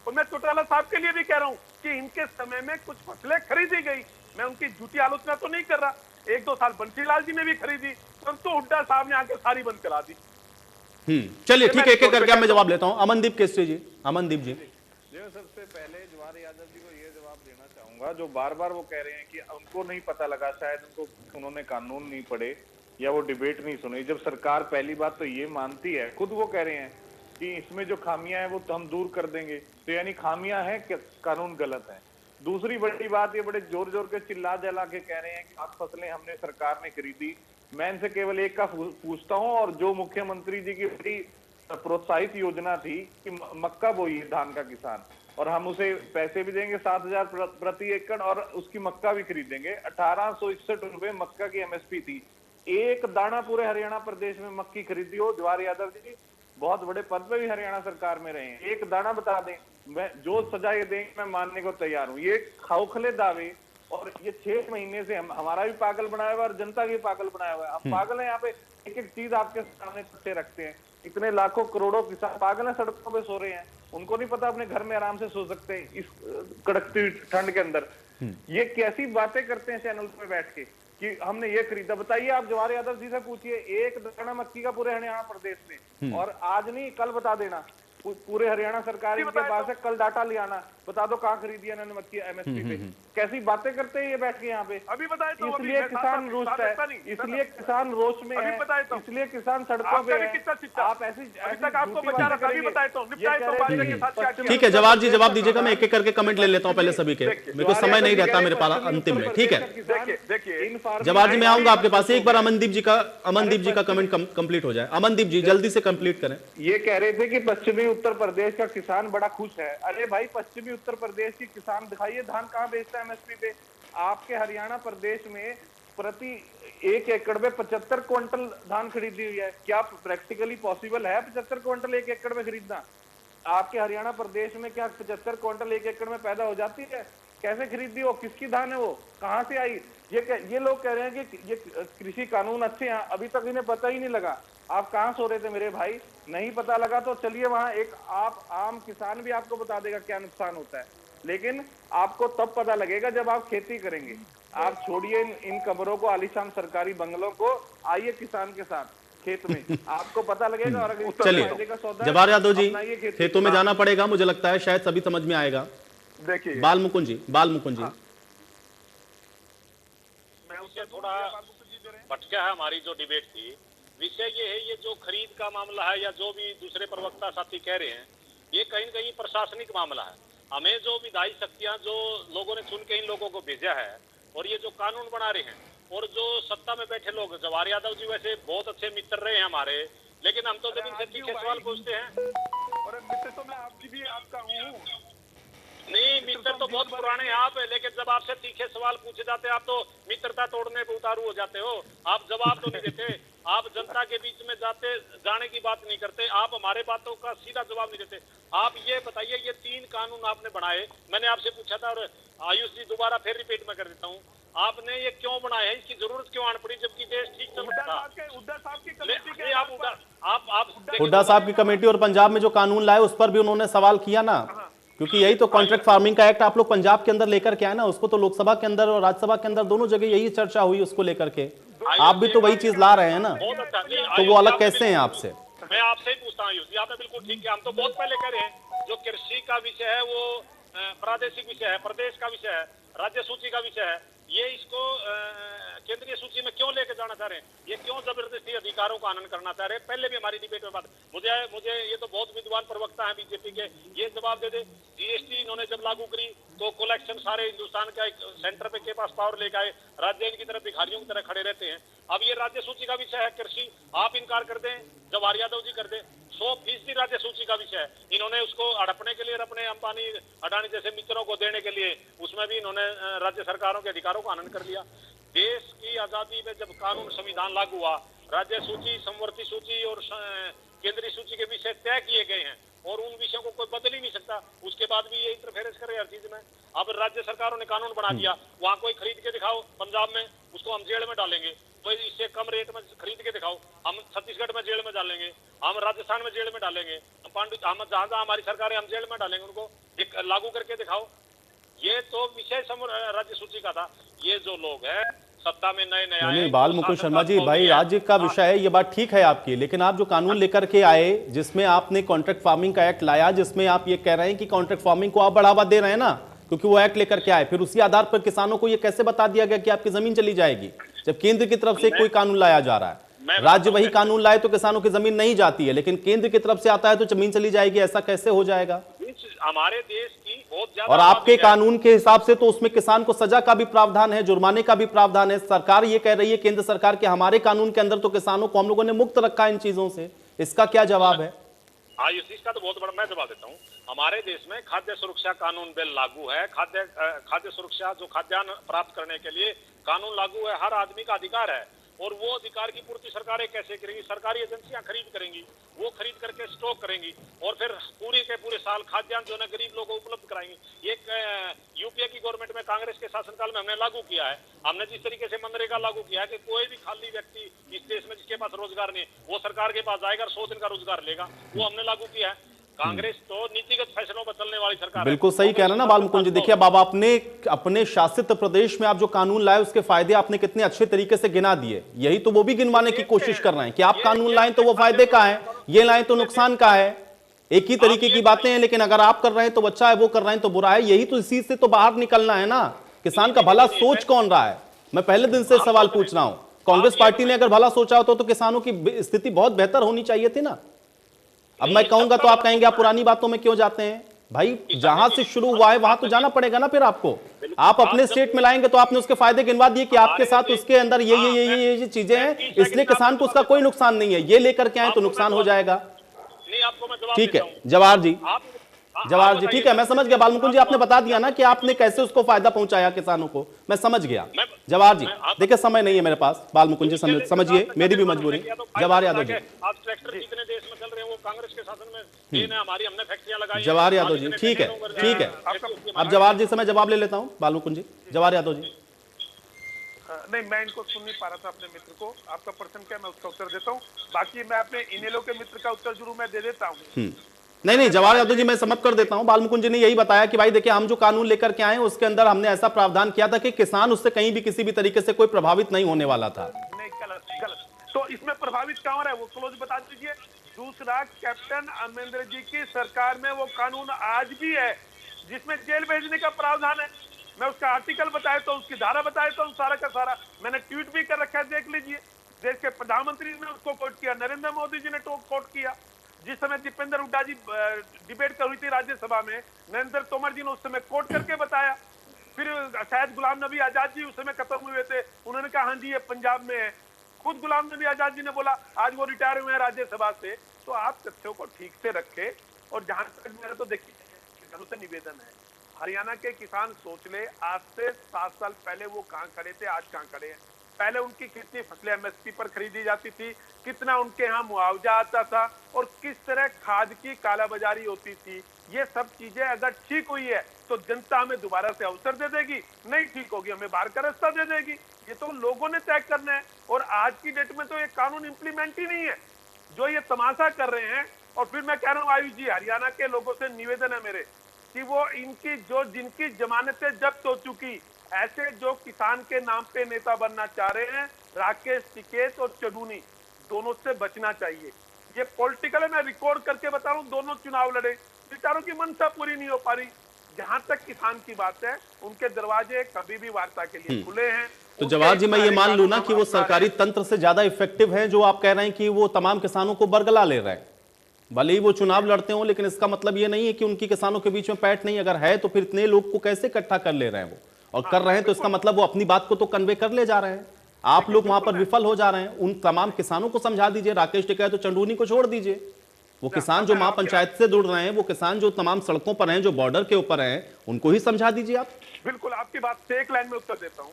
और मैं चौटाला साहब के लिए भी कह रहा हूं कि इनके समय में कुछ फसलें खरीदी गई, मैं उनकी झूठी आलोचना तो नहीं कर रहा। 1-2 साल बंसीलाल जी ने भी खरीदी, परंतु हुड्डा साहब ने आके सारी बंद करा दी। चलिए ठीक है, एक एक करके मैं जवाब लेता हूं। अमनदीप केसरी जी, अमनदीप जी। सबसे पहले जवाहर यादव जी को ये जवाब देना चाहूंगा, जो बार बार वो कह रहे हैं कि उनको नहीं पता लगा, शायद उन्होंने कानून नहीं पढ़े या वो डिबेट नहीं सुनी। जब सरकार पहली बात तो ये मानती है, खुद वो कह रहे हैं कि इसमें जो खामियां हैं वो तो हम दूर कर देंगे, तो यानी खामियां हैं, कानून गलत है। दूसरी बड़ी बात, ये बड़े जोर जोर के चिल्ला जला के कह रहे हैं कि 8 फसलें हमने सरकार ने खरीदी। मैं इनसे केवल एक का पूछता हूं, और जो मुख्यमंत्री जी की बड़ी प्रोत्साहित योजना थी कि मक्का बोई धान का किसान, और हम उसे पैसे भी देंगे 7,000 प्रति एकड़ और उसकी मक्का भी खरीदेंगे। 1861 रुपए मक्का की एमएसपी थी। एक दाना पूरे हरियाणा प्रदेश में मक्की खरीदी हो, जवाहर यादव जी बहुत बड़े पद पे भी हरियाणा सरकार में रहे हैं, एक दाना बता दें, मैं जो सजा ये देंगे मैं मानने को तैयार हूँ। ये खोखले दावे, और ये 6 महीने से हमारा भी पागल बनाया हुआ है और जनता भी पागल बनाया हुआ है। हम पागल हैं, यहाँ पे एक एक चीज आपके सामने तथ्य रखते हैं। इतने लाखों करोड़ों किसान पागल हैं, सड़कों पे सो रहे हैं, उनको नहीं पता अपने घर में आराम से सो सकते हैं इस कड़कती ठंड के अंदर। ये कैसी बातें करते हैं चैनल पे बैठ के कि हमने ये खरीदा। बताइए, आप जवाहर यादव जी से पूछिए, एक दाना मक्की का पूरे हरियाणा प्रदेश में, और आज नहीं कल बता देना, पूरे हरियाणा सरकार इनके पास है, कल डाटा ले आना बता दो कहाँ खरीदी है इन्होंने मक्की एमएसपी पे। कैसी बातें करते हैं ये बैठ के यहाँ पे। अभी बताए तो इसलिए किसान रोष है, इसलिए किसान रोष में है, इसलिए किसान सड़कों पे है। आप ऐसी आपको बचा रखा, अभी बताए तो निपटाए तो बाजरे के साथ क्या किया। ठीक है जवाहर जी जवाब दीजिएगा, मैं एक एक करके कमेंट ले लेता हूं पहले सभी के, मेरे को समय नहीं रहता मेरे पास अंतिम में। ठीक है देखिए जवाहर जी मैं आऊंगा आपके पास, एक बार अमनदीप जी का कमेंट कंप्लीट हो जाए। अमनदीप जी जल्दी से कंप्लीट करें। ये कह रहे थे कि पश्चिमी उत्तर प्रदेश का किसान बड़ा खुश है। अरे भाई पश्चिमी उत्तर प्रदेश की किसान दिखाइए धान कहाँ बेचता है एमएसपी पे। आपके हरियाणा प्रदेश में प्रति 1 एकड़ में 75 क्विंटल धान खरीदी हुई है। क्या प्रैक्टिकली पॉसिबल है 75 क्विंटल 1 एकड़ में खरीदना? आपके हरियाणा प्रदेश में क्या 75 क्विंटल 1 एकड़ में पैदा हो जाती है? कैसे खरीदी हो? किसकी धान है वो? कहाँ से आई? ये लोग कह रहे हैं कि ये कृषि कानून अच्छे हैं, अभी तक इन्हें पता ही नहीं लगा। आप कहाँ सो रहे थे मेरे भाई? नहीं पता लगा तो चलिए वहां एक आप आम किसान भी आपको बता देगा क्या नुकसान होता है, लेकिन आपको तब पता लगेगा जब आप खेती करेंगे। आप छोड़िए इन कब्रों को, आलीशान सरकारी बंगलों को, आइए किसान के साथ खेत में, आपको पता लगेगा। और अगर चलिए जवाहर यादव जी खेतों में जाना पड़ेगा, मुझे लगता है शायद सभी समझ में आएगा। देखिए बाल मुकुंद जी मैं उससे थोड़ा भटका है हमारी जो डिबेट थी। विषय ये है, ये जो खरीद का मामला है या जो भी दूसरे प्रवक्ता साथी कह रहे हैं, ये कहीं न कहीं प्रशासनिक मामला है। हमें जो विधायी शक्तियां जो लोगों ने चुन के इन लोगों को भेजा है और ये जो कानून बना रहे हैं, और जो सत्ता में बैठे लोग, जवाहर यादव जी वैसे बहुत अच्छे मित्र रहे हैं हमारे, लेकिन हम तो जब इनसे तीखे सवाल पूछते हैं। और मित्र तो मैं आपकी भी आपका हूँ। नहीं मित्र तो बहुत पुराने हैं आप, लेकिन जब आपसे तीखे सवाल पूछे जाते हैं आप तो मित्रता तोड़ने पे उतारू हो जाते हो। आप जवाब तो नहीं देते, आप जनता के बीच में जाने की बात नहीं करते, आप हमारे बातों का सीधा जवाब नहीं देते। आप ये बताइए, ये 3 कानून आपने बनाए, मैंने आपसे पूछा था और आयुष जी दोबारा फिर रिपीट में कर देता हूँ, आपने ये क्यों बनाए हैं? इसकी जरूरत क्यों आन पड़ी जबकि देश ठीक चल रहा था? हुड्डा साहब की कमेटी के आप हुड्डा साहब की कमेटी और पंजाब में जो कानून लाए उस पर भी उन्होंने सवाल किया ना, क्योंकि यही तो कॉन्ट्रैक्ट फार्मिंग का एक्ट आप लोग पंजाब के अंदर लेकर के आए ना, उसको तो लोकसभा के अंदर और राज्यसभा के अंदर दोनों जगह यही चर्चा हुई उसको लेकर के। आप भी तो वही चीज ला रहे हैं ना, तो वो अलग कैसे हैं आपसे? मैं आपसे ही पूछता हूँ, आपने बिल्कुल ठीक है। हम तो बहुत पहले कह रहे हैं जो कृषि का विषय है वो प्रादेशिक विषय है, प्रदेश का विषय है, राज्य सूची का विषय है। ये इसको केंद्रीय सूची में क्यों लेके जाना चाह रहे हैं? ये क्यों जबरदस्ती अधिकारों का आनंद करना चाह रहे हैं? पहले भी हमारी डिबेट में बात, मुझे ये तो बहुत विद्वान प्रवक्ता हैं बीजेपी के, ये जवाब दे दे। जीएसटी इन्होंने जब लागू करी तो कलेक्शन सारे हिंदुस्तान का सेंटर पे के पास पावर लेके आए, राज्य इनकी तरफ भिखारियों की तरह खड़े रहते हैं। अब ये राज्य सूची का विषय है कृषि, आप इनकार कर दें, जवाहर यादव जी कर दें, 100% राज्य सूची का विषय है। इन्होंने उसको हड़पने के लिए, अपने अंबानी अडानी जैसे मित्रों को देने के लिए, उसमें भी इन्होंने राज्य सरकारों के अधिकारों का आनंद कर लिया। देश की आजादी में जब कानून संविधान लागू हुआ, राज्य सूची, समवर्ती सूची और केंद्रीय सूची के विषय तय किए गए हैं और उन विषयों को कोई बदल ही नहीं सकता। उसके बाद भी ये इंटरफेरेंस करे हर चीज में। अब राज्य सरकारों ने कानून बना दिया, वहां कोई खरीद के दिखाओ पंजाब में, उसको हम जेल में डालेंगे। तो इससे कम रेट में खरीद के दिखाओ, हम छत्तीसगढ़ में जेल में डालेंगे, हम राजस्थान में जेल में डालेंगे, हम जहां जहां हमारी सरकारें हम जेल में डालेंगे, उनको लागू करके दिखाओ। ये तो विषय राज्य सूची का था। ये जो लोग हैं सत्ता में नए नहीं, बाल मुकुंद शर्मा जी, भाई राज्य का विषय है, ये बात ठीक है आपकी, लेकिन आप जो कानून लेकर के आए जिसमें आपने कॉन्ट्रैक्ट फार्मिंग का एक्ट लाया, जिसमें आप ये कह रहे हैं कि कॉन्ट्रैक्ट फार्मिंग को आप बढ़ावा दे रहे हैं ना, क्योंकि वो एक्ट लेकर के आए, फिर उसी आधार पर किसानों को ये कैसे बता दिया गया कि आपकी जमीन चली जाएगी, जब केंद्र की तरफ से कोई कानून लाया जा रहा है? राज्य वही कानून लाए तो किसानों की जमीन नहीं जाती है, लेकिन केंद्र की तरफ से आता है तो जमीन चली जाएगी, ऐसा कैसे हो जाएगा? हमारे देश की बहुत ज्यादा, और आपके कानून के हिसाब से तो उसमें किसान को सजा का भी प्रावधान है, जुर्माने का भी प्रावधान है। सरकार ये कह रही है, केंद्र सरकार के हमारे कानून के अंदर तो किसानों को हम लोगों ने मुक्त रखा है इन चीजों से, इसका क्या जवाब है? इसका तो बहुत बड़ा मैं जवाब देता हूँ। हमारे देश में खाद्य सुरक्षा कानून बिल लागू है। खाद्य सुरक्षा जो खाद्यान्न प्राप्त करने के लिए कानून लागू है, हर आदमी का अधिकार है, और वो अधिकार की पूर्ति सरकारें कैसे करेंगी? सरकारी एजेंसियां खरीद करेंगी, वो खरीद करके स्टॉक करेंगी और फिर पूरे के पूरे साल खाद्यान्न जो है गरीब लोगों को उपलब्ध कराएंगी। एक यूपीए की गवर्नमेंट में, कांग्रेस के शासनकाल में हमने लागू किया है। हमने जिस तरीके से मनरेगा लागू किया है कि कोई भी खाली व्यक्ति इस देश में जिसके पास रोजगार नहीं, वो सरकार के पास आएगा और 100 दिन का रोजगार लेगा, वो हमने लागू किया है। कांग्रेस तो नीतिगत फैसलों पर चलने वाली सरकार बिल्कुल सही कह रहे हैं ना बाल मुकुंद जी। देखिए अब अपने शासित प्रदेश में आप जो कानून लाए उसके फायदे आपने कितने अच्छे तरीके से गिना दिए, यही तो वो भी गिनवाने की कोशिश कर रहे हैं कि आप कानून लाएं तो वो फायदे का है, ये लाएं तो नुकसान का है। एक ही तरीके की बातें हैं, लेकिन अगर आप कर रहे हैं तो अच्छा है, वो कर रहे हैं तो बुरा है। यही तो, इसी से तो बाहर निकलना है ना। किसान का भला सोच कौन रहा है? मैं पहले दिन से सवाल पूछ रहा हूं। कांग्रेस पार्टी ने अगर भला सोचा हो तो किसानों की स्थिति बहुत बेहतर होनी चाहिए थी ना। अब मैं कहूंगा तो आप कहेंगे आप पुरानी बातों में क्यों जाते हैं? भाई जहां से शुरू हुआ है वहां तो जाना पड़ेगा ना। फिर आपको, आप अपने स्टेट में लाएंगे तो आपने उसके फायदे गिनवा दिए कि आपके साथ उसके अंदर ये चीजें हैं, इसलिए किसान को उसका कोई नुकसान नहीं है। ये लेकर के आए तो नुकसान हो जाएगा। ठीक है जवाहर जी, जवाहर जी ठीक है, मैं समझ गया। बालमुकुंद जी आपने बता दिया ना कि आपने कैसे उसको फायदा पहुंचाया किसानों को, मैं समझ गया। जवाहर जी देखिए समय नहीं है मेरे पास। बालमुकुंद जी समझिए मेरी भी मजबूरी। जवाहर यादव जी, आप ट्रैक्टर जितने देश में चल रहे हैं वो कांग्रेस के शासन में ये ना, हमारी हमने फैक्ट्रियां लगाई। जवाहर यादव जी ठीक है, ठीक है। अब जवाहर जी से मैं जवाब ले लेता हूं। बालमुकुंद जी, जवाहर यादव जी। नहीं, मैं इनको सुन नहीं पा रहा था अपने मित्र को। आपका प्रश्न क्या, मैं उसका उत्तर देता हूँ। बाकी मैं अपने इनेलो के मित्र का उत्तर जरूर मैं दे देता हूँ। नहीं जवाहर यादव जी मैं समझ कर देता हूं। बालमुकुंद जी ने यही बताया कि भाई देखिए हम जो कानून लेकर के आए उसके अंदर हमने ऐसा प्रावधान किया था कि किसान उससे कहीं भी किसी भी तरीके से कोई प्रभावित नहीं होने वाला था। नहीं, गलत। तो इसमें प्रभावित कहाँ हो रहा है वो क्लोज बता दीजिए। दूसरा, कैप्टन अमरिंदर जी की सरकार में वो कानून आज भी है जिसमें जेल भेजने का प्रावधान है। मैं उसका आर्टिकल बताया तो, उसकी धारा बताया तो, सारा का सारा मैंने ट्वीट भी कर रखा है, देख लीजिए। देश के प्रधानमंत्री ने उसको कोट किया, नरेंद्र मोदी जी ने कोट किया। जिस समय दीपेंद्र हुड्डा जी डिबेट कर हुई थी राज्यसभा में, नरेंद्र तोमर जी ने उस समय कोट करके बताया। फिर शायद गुलाम नबी आजाद जी उस समय खत्म हुए थे, उन्होंने कहा हाँ जी ये पंजाब में है। खुद गुलाम नबी आजाद जी ने बोला, आज वो रिटायर हुए हैं राज्यसभा से। तो आप तथ्यों को ठीक से रखें। और जहां तक मेरा तो देखिए किसानों से निवेदन है, हरियाणा के किसान सोच ले, आज से 7 साल पहले वो कहां खड़े थे, आज कहां खड़े हैं। पहले उनकी कितनी फसलें एमएसपी पर खरीदी जाती थी, कितना उनके यहाँ मुआवजा आता था, और किस तरह खाद की कालाबाजारी होती थी। ये सब चीजें अगर ठीक हुई है तो जनता हमें दोबारा से अवसर दे देगी, नहीं ठीक होगी हमें बाहर का रास्ता दे देगी। ये तो लोगों ने तय करना है। और आज की डेट में तो ये कानून इंप्लीमेंट ही नहीं है, जो ये तमाशा कर रहे हैं। और फिर मैं कह रहा हूँ आयुष जी, हरियाणा के लोगों से निवेदन है मेरे कि वो इनकी जिनकी जमानतें जब्त हो चुकी, ऐसे जो किसान के नाम पे नेता बनना चाह रहे हैं, राकेश टिकैत और चडूनी, दोनों से बचना चाहिए। ये पॉलिटिकल है, मैं रिकॉर्ड करके बता रहा हूँ, दोनों चुनाव लड़े, बेचारों की मंशा पूरी नहीं हो पा रही। जहां तक किसान की बात है, उनके दरवाजे कभी भी वार्ता के लिए खुले हैं। तो जवाहर जी मैं ये मान लूं ना कि वो सरकारी तंत्र से ज्यादा इफेक्टिव है, जो आप कह रहे हैं कि वो तमाम किसानों को बरगला ले रहे हैं। भले ही वो चुनाव लड़ते हो, लेकिन इसका मतलब ये नहीं है कि उनकी किसानों के बीच में पैठ नहीं। अगर है तो फिर इतने लोग को कैसे इकट्ठा कर ले रहे हैं वो, और कर रहे हैं तो इसका मतलब वो अपनी बात को तो कन्वे कर ले जा रहे हैं। आप लोग वहां पर विफल हो जा रहे हैं। उन तमाम किसानों को समझा दीजिए। राकेश टिकैत तो चंडूनी को छोड़ दीजिए। वो किसान जो महापंचायत से जुड़ रहे हैं, वो किसान जो तमाम सड़कों पर हैं, जो बॉर्डर के ऊपर हैं, उनको ही समझा दीजिए आप। बिल्कुल, आपकी बात से एक लाइन में उत्तर देता हूँ।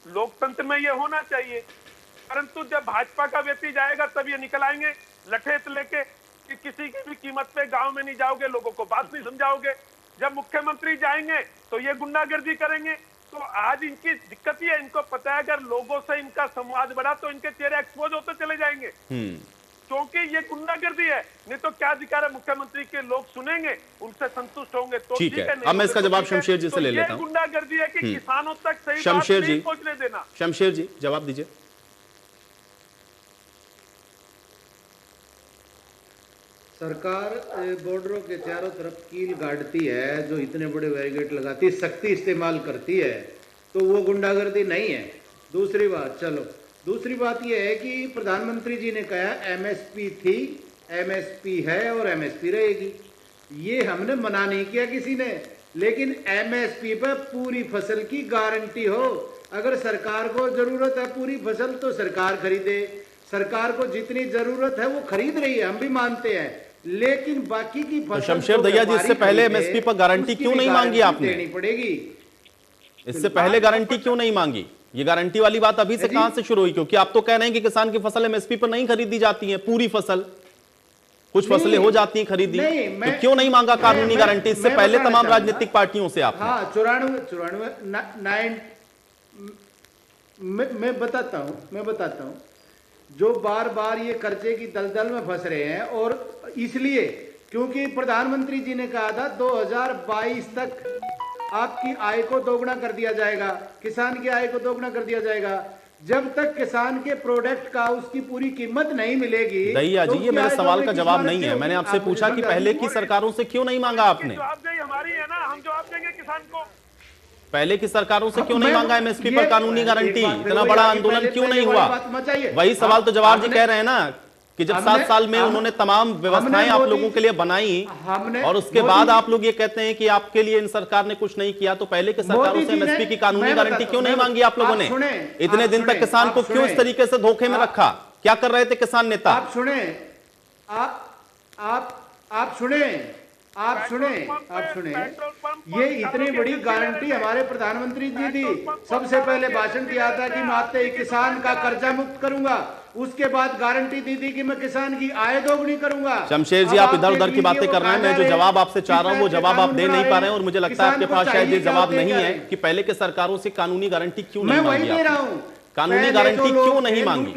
लोकतंत्र में ये होना चाहिए, परंतु जब भाजपा का व्यक्ति जाएगा तब ये निकल आएंगे लठेत लेके कि किसी की भी कीमत पे गांव में नहीं जाओगे, लोगों को बात नहीं समझाओगे। जब मुख्यमंत्री जाएंगे तो ये गुंडागर्दी करेंगे। तो आज इनकी दिक्कत ये है, इनको पता है अगर लोगों से इनका संवाद बढ़ा तो इनके चेहरे एक्सपोज होते चले जाएंगे, क्योंकि ये गुंडागर्दी है। नहीं तो क्या अधिकार है, मुख्यमंत्री के लोग सुनेंगे, उनसे संतुष्ट होंगे तो ठीक है। अब मैं इसका जवाब शमशेर जी से ले लेता हूं। गुंडागर्दी है कि किसानों तक सही शमशेर बात जी नहीं पहुंचने देना। शमशेर जी जवाब दीजिए। सरकार बॉर्डरों के चारों तरफ कील गाड़ती है, जो इतने बड़े बैरिकेड लगाती है, सख्ती इस्तेमाल करती है, तो वो गुंडागर्दी नहीं है। दूसरी बात, चलो दूसरी बात यह है कि प्रधानमंत्री जी ने कहा एमएसपी थी, एमएसपी है और एमएसपी रहेगी। ये हमने मना नहीं किया किसी ने, लेकिन एमएसपी पर पूरी फसल की गारंटी हो। अगर सरकार को जरूरत है पूरी फसल तो सरकार खरीदे। सरकार को जितनी जरूरत है वो खरीद रही है, हम भी मानते हैं, लेकिन बाकी की फसल शमशेर दैया जी, इससे पहले एमएसपी पर गारंटी क्यों नहीं मांगी आपने? देनी पड़ेगी। इससे पहले गारंटी क्यों नहीं मांगी? ये गारंटी वाली बात अभी से कहां से शुरू हुई? क्योंकि आप तो कह रहे हैं कि किसान की फसल एमएसपी पर नहीं खरीदी जाती है, पूरी फसल, कुछ फसलें हो जाती हैं खरीदी, तो क्यों नहीं मांगा कानूनी गारंटी इससे पहले तमाम राजनीतिक पार्टियों से आपने? हाँ, 94 मैं बताता हूं जो बार बार ये कर्जे की दलदल में फंस रहे हैं, और इसलिए क्योंकि प्रधानमंत्री जी ने कहा था 2022 तक आपकी आय को दोगुना कर दिया जाएगा, किसान की आय को दोगुना कर दिया जाएगा। जब तक किसान के प्रोडक्ट का उसकी पूरी कीमत नहीं मिलेगी। दहिया जी, ये मेरे सवाल का जवाब नहीं है। मैंने आपसे पूछा कि पहले की सरकारों से क्यों नहीं मांगा आपने? जवाबदेही हमारी है ना, हम जवाब देंगे किसान को। पहले की सरकारों से क्यों नहीं मांगा एमएसपी पर कानूनी गारंटी? इतना बड़ा आंदोलन क्यों नहीं हुआ? वही सवाल तो जवाहर जी कह रहे हैं ना कि जब 7 साल में उन्होंने तमाम व्यवस्थाएं आप लोगों के लिए बनाई और उसके बाद आप लोग ये कहते हैं कि आपके लिए इन सरकार ने कुछ नहीं किया, तो पहले के सरकारों से एमएसपी की कानूनी गारंटी क्यों नहीं मांगी आप लोगों ने? इतने दिन तक किसान को क्यों इस तरीके से धोखे में रखा? क्या कर रहे थे किसान नेता? आप सुने, आप सुने, ये इतनी बड़ी गारंटी हमारे प्रधानमंत्री जी दी। सबसे पहले भाषण दिया था कि मैं आते ही किसान का कर्जा मुक्त करूंगा, उसके बाद गारंटी दी थी कि मैं किसान की आय दोगुनी करूंगा। शमशेर जी, आप इधर उधर की बातें कर रहे हैं। मैं जो जवाब आपसे चाह रहा हूं वो जवाब आप दे नहीं पा रहे हैं और मुझे लगता है आपके पास शायद ये जवाब नहीं है कि पहले के सरकारों से कानूनी गारंटी क्यों नहीं मांगी? मैं वही दे रहा हूं, कानूनी गारंटी क्यों नहीं मांगी?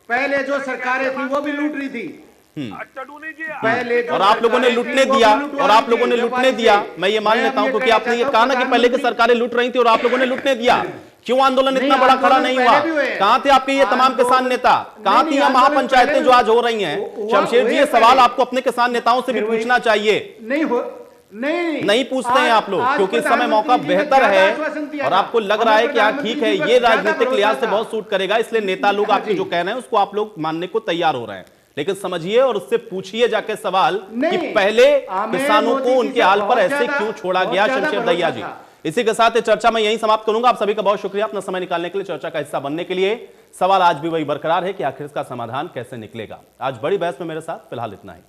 पहले जो सरकारें थी वो भी लूट रही थी। पहले और आप लोगों ने लूटने दिया, और आप लोगों ने लूटने दिया। मैं ये मान लेता हूं क्योंकि आपने ये कहा ना कि पहले की सरकारें लूट रही थी और आप लोगों ने लूटने दिया। क्यों आंदोलन इतना बड़ा खड़ा नहीं हुआ? कहां थे आपके ये तमाम किसान नेता? कहां थी ये महापंचायतें जो आज हो रही हैं? शमशेर जी, ये सवाल आपको अपने किसान नेताओं से भी पूछना चाहिए। नहीं पूछते हैं आप लोग, क्योंकि इस समय मौका बेहतर है और आपको लग रहा है कि हाँ ठीक है, ये राजनीतिक लिहाज से बहुत सूट करेगा, इसलिए नेता लोग आपके जो कह रहे हैं उसको आप लोग मानने को तैयार हो रहे हैं। लेकिन समझिए और उससे पूछिए जाके सवाल कि पहले किसानों को उनके हाल पर ऐसे क्यों छोड़ा गया? शमशेर दहिया जी, इसी के साथ चर्चा मैं यहीं समाप्त करूंगा। आप सभी का बहुत शुक्रिया अपना समय निकालने के लिए, चर्चा का हिस्सा बनने के लिए। सवाल आज भी वही बरकरार है कि आखिर इसका समाधान कैसे निकलेगा। आज बड़ी बहस में मेरे साथ फिलहाल इतना ही।